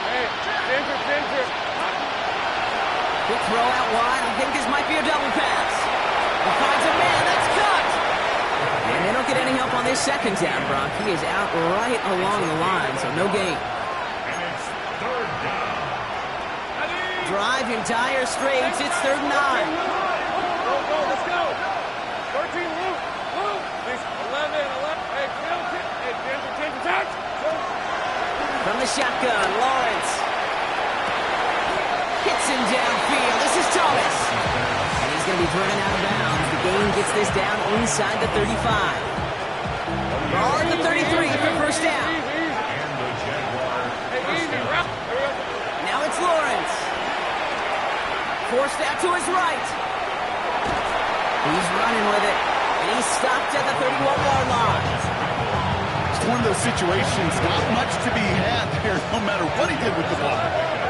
[SPEAKER 2] Hey, danger.
[SPEAKER 1] Quick throw out wide. I think this might be a double pass. He finds a man. That's cut. And they don't get any help on this 2nd down, Brock. He is out right along the line, so no gain.
[SPEAKER 4] And it's 3rd down.
[SPEAKER 1] Drive in dire straits. It's 3rd and 9.
[SPEAKER 2] Go, let's go. 13, move. 11. Hey, Denver, change attack.
[SPEAKER 1] From the shotgun, Lawrence. Hits him downfield. This is Thomas. And he's going to be driven out of bounds. The gain gets this down inside the 35. Ball at the 33 for first down.
[SPEAKER 4] And the Jaguars first down.
[SPEAKER 1] Forced out to his right. He's running with it. And he's stopped at the 31-yard line.
[SPEAKER 3] It's one of those situations, not much to be had there, no matter what he did with the ball.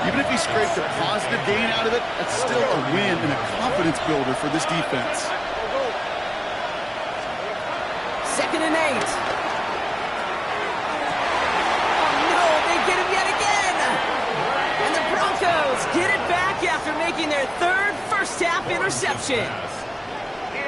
[SPEAKER 3] Even if he scraped a positive gain out of it, that's still a win and a confidence builder for this defense.
[SPEAKER 1] 2nd and 8. Oh, no, they get him yet again. And the Broncos get it back after making their 3rd first-half interception.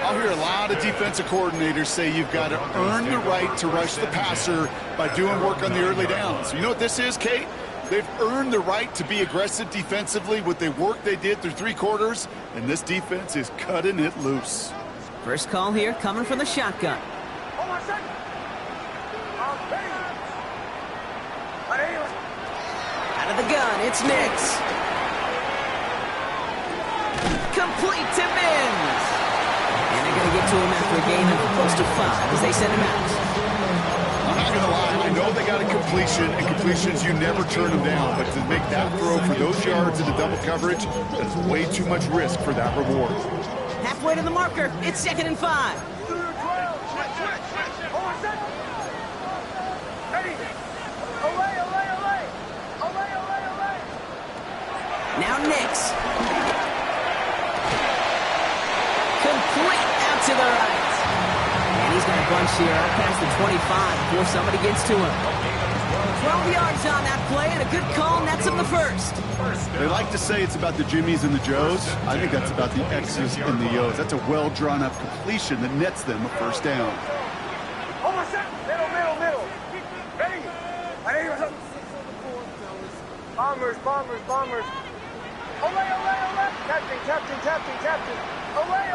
[SPEAKER 3] I'll hear a lot of defensive coordinators say you've got to earn the right to rush the passer by doing work on the early downs. You know what this is, Kate? They've earned the right to be aggressive defensively with the work they did through 3 quarters, and this defense is cutting it loose.
[SPEAKER 1] First call here coming from the shotgun. Out of the gun, it's Nix. Complete to Mims. And they're going to get to him after a gain of close to 5 as they send him out.
[SPEAKER 3] I'm not going to lie, I know they got a completion, and completions, you never turn them down. But to make that throw for those yards into double coverage, that's way too much risk for that reward.
[SPEAKER 1] Halfway to the marker, it's 2nd and 5. Now Nix. Complete out to the right. And he's got a bunch here out past the 25 before somebody gets to him. 12 yards on that play and a good call nets him the first.
[SPEAKER 3] They like to say it's about the Jimmies and the Joes. I think that's about the X's and the O's. That's a well-drawn-up completion that nets them a first down.
[SPEAKER 2] Middle. Ready? Bombers. Olay. Captain. Olay.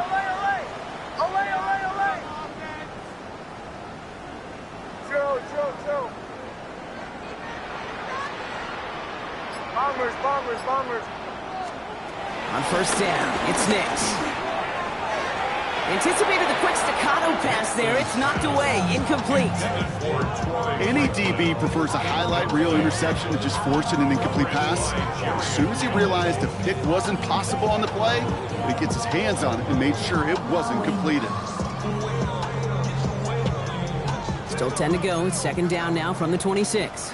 [SPEAKER 2] Joe. Bombers.
[SPEAKER 1] On first down, it's Nix. Anticipated the quick staccato pass there. It's knocked away. Incomplete.
[SPEAKER 3] Any DB prefers a highlight reel interception to just forcing an incomplete pass. As soon as he realized a pick wasn't possible on the play, he gets his hands on it and made sure it wasn't completed.
[SPEAKER 1] Still 10 to go. It's 2nd down now from the 26.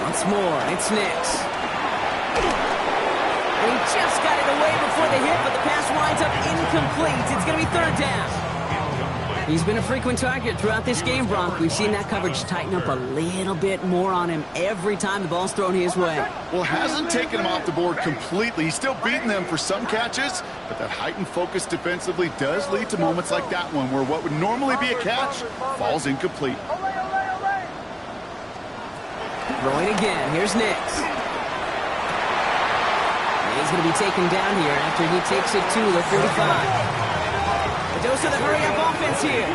[SPEAKER 1] Once more, it's Nix. And he just got it away before the hit, but the pass winds up incomplete. It's going to be 3rd down. He's been a frequent target throughout this game, Bronk. We've seen that coverage tighten up a little bit more on him every time the ball's thrown his way.
[SPEAKER 3] Well, hasn't taken him off the board completely. He's still beating them for some catches, but that heightened focus defensively does lead to moments like that one where what would normally be a catch falls incomplete.
[SPEAKER 1] Throwing again. Here's Nix. He's going to be taken down here after he takes it to the 45. A dose of the hurry-up offense here.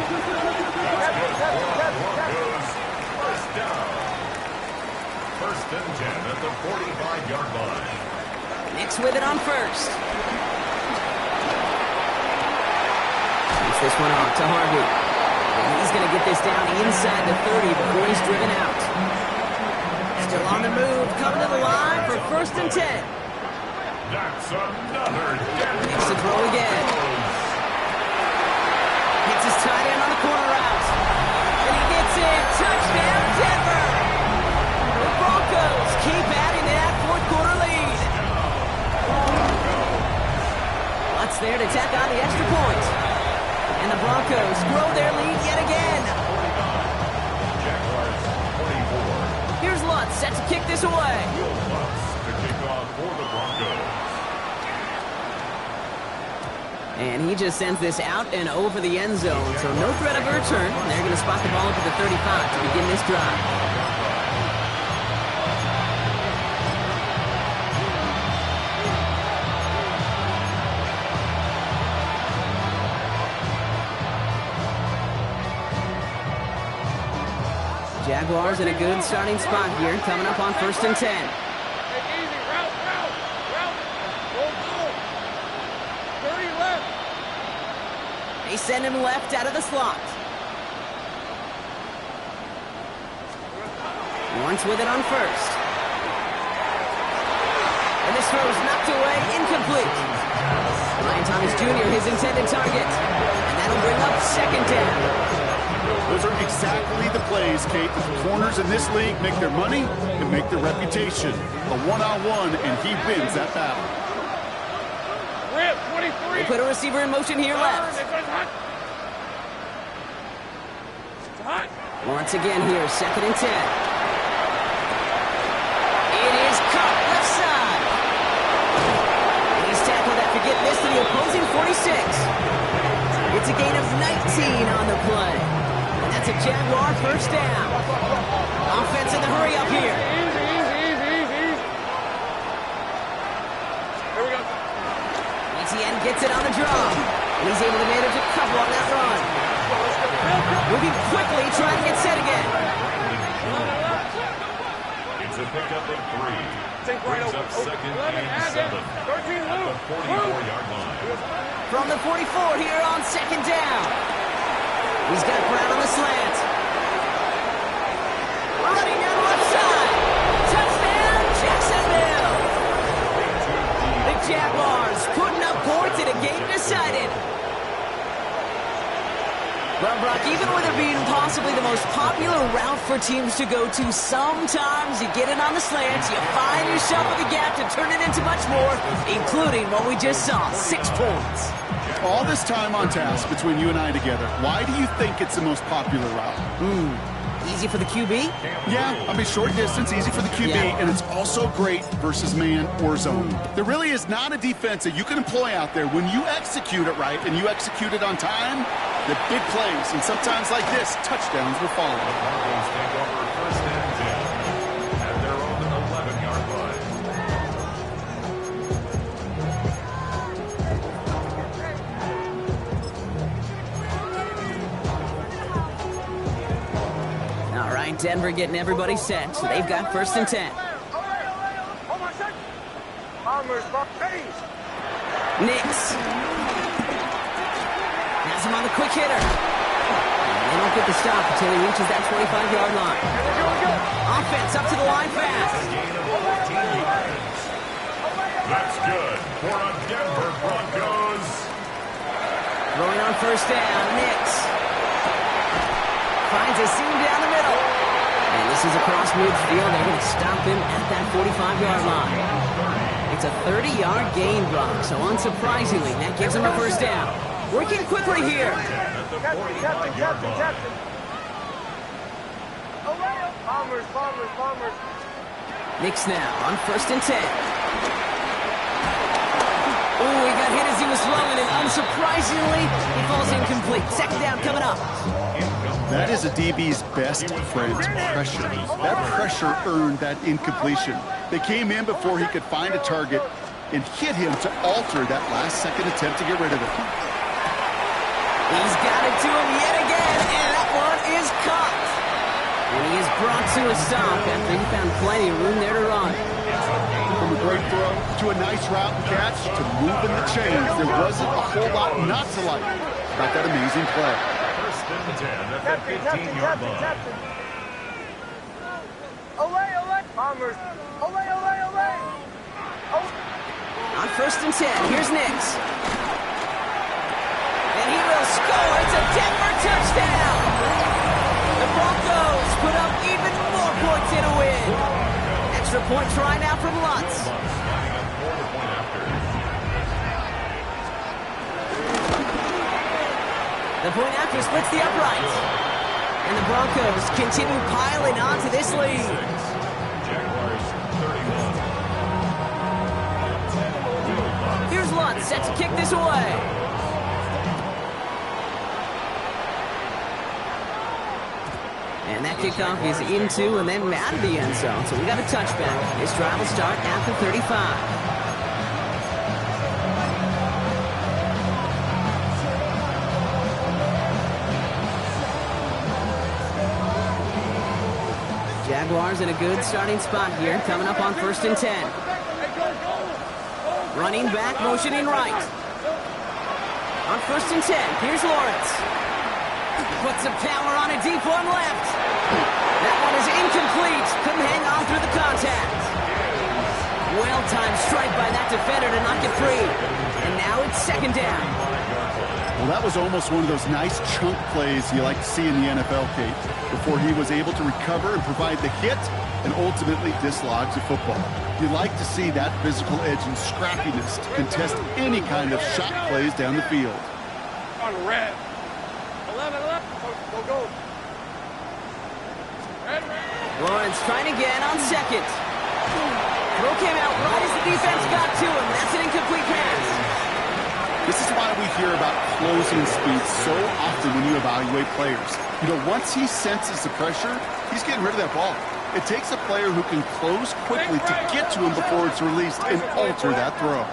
[SPEAKER 4] First and 10 at the 45-yard line.
[SPEAKER 1] Nix with it on first. Keeps this one off to Harvey. And he's going to get this down inside the 30 before he's driven out. Still on the move, coming to the line for 1st and 10.
[SPEAKER 4] That's another dead.
[SPEAKER 1] Makes the throw again. Gets his tight end on the corner route. And he gets it. Touchdown, Denver. The Broncos keep adding to that 4th quarter lead. Lutz there to tack on the extra point. And the Broncos grow their lead yet again. Here's Lutz set to kick this away. And he just sends this out and over the end zone, so no threat of a return. They're going to spot the ball up at the 35 to begin this drive. Jaguars in a good starting spot here, coming up on 1st and 10.
[SPEAKER 2] easy. Route. Go. 30 left.
[SPEAKER 1] They send him left out of the slot. Once with it on first. And this throw is knocked away, incomplete. Ryan Thomas Jr., his intended target. And that'll bring up second down.
[SPEAKER 3] Those are exactly the plays, Kate, that the corners in this league make their money and make their reputation. A one-on-one, and he wins that battle.
[SPEAKER 2] Rip, 23.
[SPEAKER 1] They put a receiver in motion here left.
[SPEAKER 2] It's hot.
[SPEAKER 1] Once again here, 2nd and 10. It is caught left side. He's tackled after getting this to the opposing 46. It's a gain of 19 on the play. And that's a Jaguar first down. Offense in the hurry up here.
[SPEAKER 2] Easy. Here we go.
[SPEAKER 1] ETN gets it on the draw. And he's able to manage a couple on that run. Moving quickly, trying to get set again.
[SPEAKER 4] It's a pickup of 3.
[SPEAKER 2] Think right
[SPEAKER 4] Brings
[SPEAKER 2] over.
[SPEAKER 4] up second
[SPEAKER 2] 11,
[SPEAKER 4] and
[SPEAKER 2] add
[SPEAKER 4] 7
[SPEAKER 2] that. 13
[SPEAKER 4] at the
[SPEAKER 2] move.
[SPEAKER 4] 44-yard line.
[SPEAKER 1] From the 44 here on 2nd down. He's got Brown on the slant. Running down the left side. Touchdown, Jacksonville. The Jaguars putting up points in a game decided. Well, Brock, even with it being possibly the most popular route for teams to go to, sometimes you get it on the slants, you find yourself with a gap to turn it into much more, including what we just saw, 6 points.
[SPEAKER 3] All this time on task between you and I together, why do you think it's the most popular route?
[SPEAKER 1] Easy for the QB?
[SPEAKER 3] Yeah, I mean, short distance, easy for the QB,
[SPEAKER 1] Yeah.
[SPEAKER 3] and it's also great versus man or zone. There really is not a defense that you can employ out there when you execute it right and you execute it on time, the big plays, and sometimes like this, touchdowns will follow.
[SPEAKER 4] Broncos take over first and 10 at their own 11-yard line.
[SPEAKER 1] All right, Denver getting everybody set, so they've got 1st and 10. Nix. Has him on the quick hitter. They don't get the stop until he reaches that 25-yard line. Offense up to the line fast.
[SPEAKER 4] That's good for a Denver Broncos.
[SPEAKER 1] Throwing on 1st down, Nix. Finds a seam down the middle. And this is across midfield. They're going to stop him at that 45-yard line. It's a 30-yard gain, Brock, so unsurprisingly, that gives him a 1st down. Working quickly here.
[SPEAKER 4] At the 45-yard line.
[SPEAKER 1] Nix now on 1st and 10. Ooh, he got hit as he was throwing, and unsurprisingly, he falls incomplete. 2nd down coming up.
[SPEAKER 3] That is a DB's best friend, pressure. That pressure earned that incompletion. They came in before he could find a target and hit him to alter that last-second attempt to get rid of it.
[SPEAKER 1] He's got it to him yet again, and that one is caught. And he is brought to a stop after he found plenty of room there to run.
[SPEAKER 3] From a great throw to a nice route and catch to moving the chains, there wasn't a whole lot not to like about that amazing play.
[SPEAKER 4] First and 10 at the 15-yard line.
[SPEAKER 1] On 1st and 10, here's Nix. And he will score. It's a Denver touchdown. The Broncos put up even more points in a win. Extra point try now from Lutz. The point after splits the upright. And the Broncos continue piling onto this lead.
[SPEAKER 4] Jaguars 31.
[SPEAKER 1] Here's Lutz set to kick this away. And that kickoff is into and then out of the end zone. So we got a touchback. This drive will start at the 35. Jaguars in a good starting spot here, coming up on 1st and 10. Running back, motioning right. On 1st and 10, here's Lawrence. Puts some power on a deep one left. That one is incomplete. Couldn't hang on through the contact. Well-timed strike by that defender to knock it free. And now it's 2nd down.
[SPEAKER 3] Well, that was almost one of those nice chunk plays you like to see in the NFL, Kate, before he was able to recover and provide the hit and ultimately dislodge the football. You like to see that physical edge and scrappiness to contest any kind of shot plays down the field.
[SPEAKER 2] On red. 11. Go. Red.
[SPEAKER 1] Lawrence trying again on 2nd. Throw came out right as the defense got to him. That's an incomplete pass.
[SPEAKER 3] This is why we hear about closing speed so often when you evaluate players. You know, once he senses the pressure, he's getting rid of that ball. It takes a player who can close quickly to get to him before it's released and alter that throw.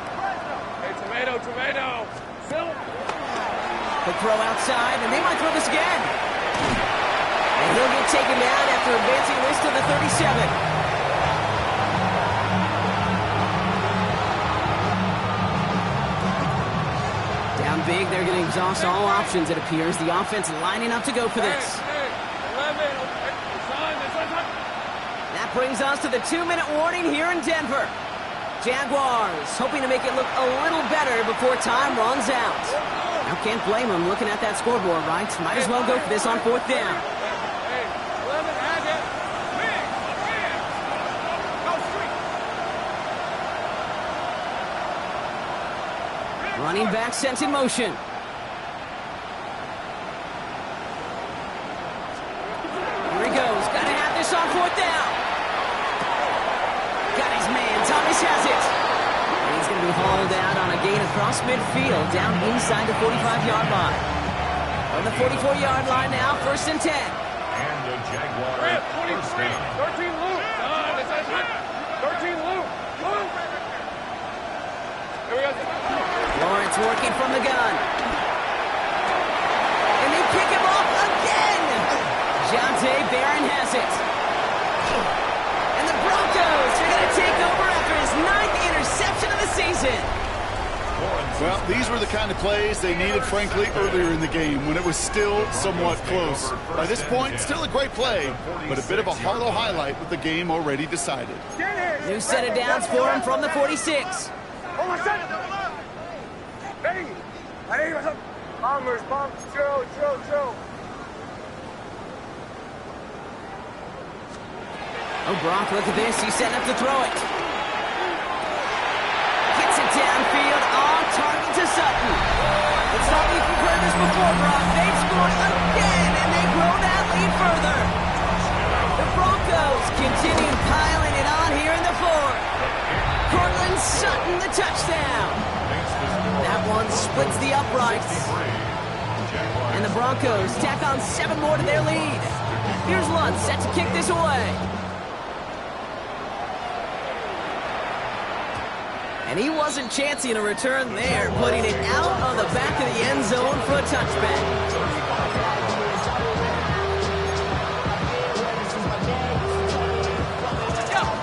[SPEAKER 2] Hey, tomato.
[SPEAKER 1] Quick throw outside, and they might throw this again. And he'll get taken down after advancing this to the 37. Down big, they're going to exhaust all options, it appears. The offense lining up to go for this.
[SPEAKER 2] Hey, 11.
[SPEAKER 1] That brings us to the 2-minute warning here in Denver. Jaguars hoping to make it look a little better before time runs out. Now can't blame them looking at that scoreboard, right? Might as well go for this on 4th down.
[SPEAKER 2] Hey, 11, add it.
[SPEAKER 1] Running back sent in motion. Here he goes. Got to have this on 4th down. Got his man. Thomas has it. And he's going to be hauled out on a gain across midfield down inside the 45-yard line. On the 44-yard line now, 1st and 10.
[SPEAKER 4] And the Jaguars.
[SPEAKER 2] 23. 13 loop. 13 loop. Here we go.
[SPEAKER 1] Lawrence working from the gun. And they pick him off again. Jonte Barron has it. And the Broncos are going to take over after his 9th interception of the season.
[SPEAKER 3] Well, these were the kind of plays they needed, frankly, earlier in the game when it was still somewhat close. By this point, still a great play, but a bit of a hollow highlight with the game already decided.
[SPEAKER 1] New set of downs for him from the 46.
[SPEAKER 2] Hey, what's up? Bombers, drill.
[SPEAKER 1] Oh, Brock, look at this. He's setting up to throw it. Gets it downfield on target to Sutton. It's not like you've heard this before, Brock. They've scored again, and they grow that lead further. The Broncos continue piling it on here in the 4th. Cortland Sutton, the touchdown. That one splits the uprights. And the Broncos tack on 7 more to their lead. Here's Lund set to kick this away. And he wasn't chancing a return there, putting it out on the back of the end zone for a touchback.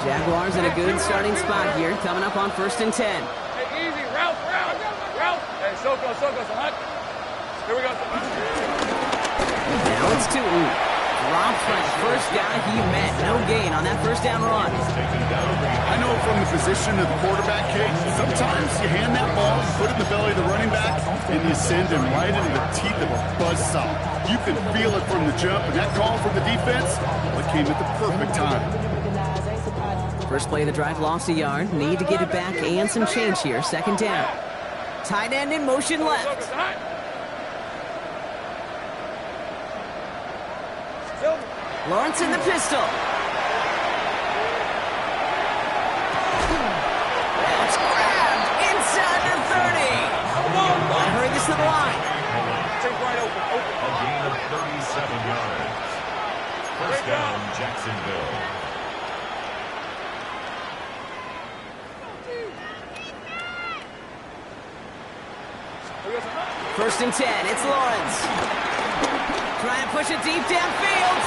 [SPEAKER 1] Jaguars in a good starting spot here, coming up on 1st and 10.
[SPEAKER 2] Hey, easy, route. Hey, Soko, hot. Here we go.
[SPEAKER 1] Now it's Tootin. Drops by the first guy he met. No gain on that 1st down run.
[SPEAKER 3] I know from the position of the quarterback, Kate, sometimes you hand that ball, put it in the belly of the running back, and you send him right into the teeth of a buzzsaw. You can feel it from the jump, and that call from the defense, well, it came at the perfect time.
[SPEAKER 1] First play of the drive lost a yard. Need to get it back and some change here. 2nd down. Tight end in motion left. Lawrence in the pistol. That's grabbed inside the 30. I hurry this to the line.
[SPEAKER 2] Take right open.
[SPEAKER 4] A gain of 37 yards. 1st down, Jacksonville.
[SPEAKER 1] First and 10, it's Lawrence. Trying to push it deep downfield.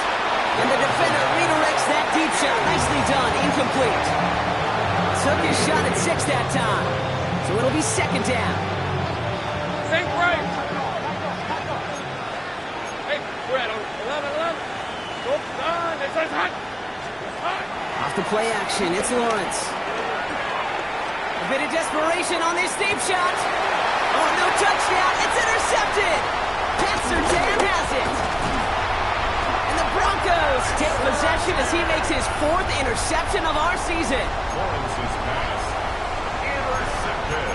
[SPEAKER 1] And the defender redirects that deep shot. Nicely done. Incomplete. Took his shot at 6 that time. So it'll be second down.
[SPEAKER 2] Think right. Hey, we're at 11. Go on. It's hot.
[SPEAKER 1] Off the play action, it's Lawrence. A bit of desperation on this deep shot. Oh, no touchdown. It's intercepted. Pat Surtain has it. And the Broncos take possession as he makes his 4th interception of our season.
[SPEAKER 4] Lawrence's pass intercepted.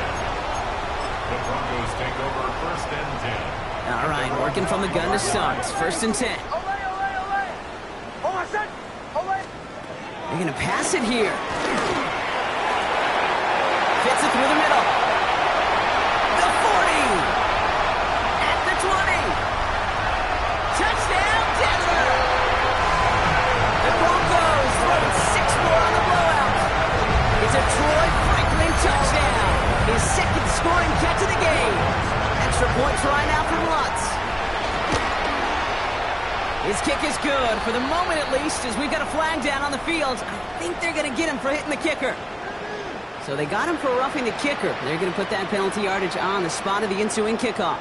[SPEAKER 4] The Broncos take over 1st and 10.
[SPEAKER 1] All right, working from the gun to start. 1st and 10. They're going to pass it here. Fits it through the middle. The 40. At the 20. Touchdown, Denver. The Broncos throwing 6 more on the blowout. It's a Troy Franklin touchdown. His 2nd scoring catch of the game. Extra point try now from Lutz. His kick is good, for the moment at least, as we've got a flag down on the field. I think they're going to get him for hitting the kicker. So they got him for roughing the kicker. They're going to put that penalty yardage on the spot of the ensuing kickoff.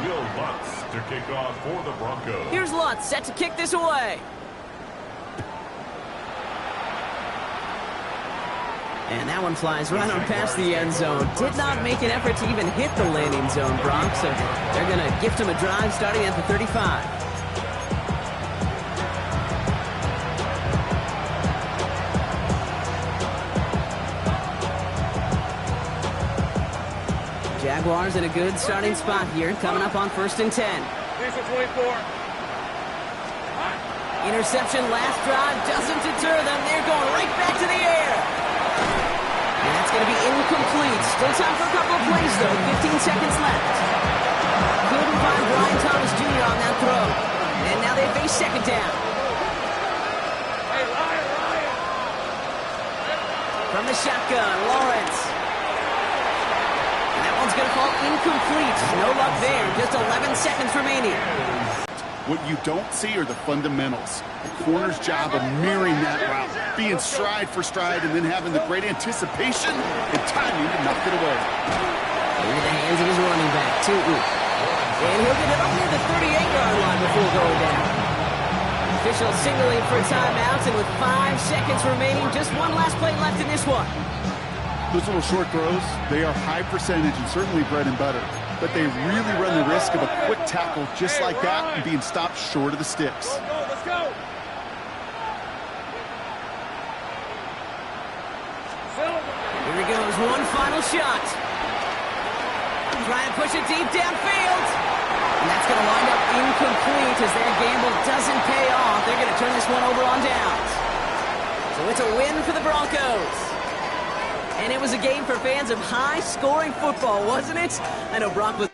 [SPEAKER 4] Will Lutz to kick off for the Broncos.
[SPEAKER 1] Here's Lutz, set to kick this away. And that one flies right on past the end zone. Did not make an effort to even hit the landing zone, Brock. So they're going to gift him a drive starting at the 35. Jaguars in a good starting spot here, coming up on 1st and 10.
[SPEAKER 2] These are 24.
[SPEAKER 1] Interception last drive doesn't deter them. They're going right back to the air. And that's going to be incomplete. Still time for a couple of plays, though. 15 seconds left. Couldn't find Brian Thomas Jr. on that throw. And now they face 2nd down.
[SPEAKER 2] Hey, Ryan.
[SPEAKER 1] From the shotgun, Lawrence. And that one's going to fall incomplete. No luck there. Just 11 seconds remaining.
[SPEAKER 3] What you don't see are the fundamentals. The corner's job of mirroring that route, being stride for stride, and then having the great anticipation and timing to knock it away.
[SPEAKER 1] Into the hands of his running back, Tootin. And he'll get it up near the 38-yard line before going down. Official signaling for a timeout, and with 5 seconds remaining, just one last play left in this one.
[SPEAKER 3] Those little short throws, they are high percentage and certainly bread and butter. But they really run the risk of a quick tackle just like that and being stopped short of the sticks.
[SPEAKER 2] Let's go.
[SPEAKER 1] Here he goes, one final shot. Trying to push it deep downfield. And that's going to wind up incomplete as their gamble doesn't pay off. They're going to turn this one over on downs. So it's a win for the Broncos. And it was a game for fans of high-scoring football, wasn't it? I know Brock was...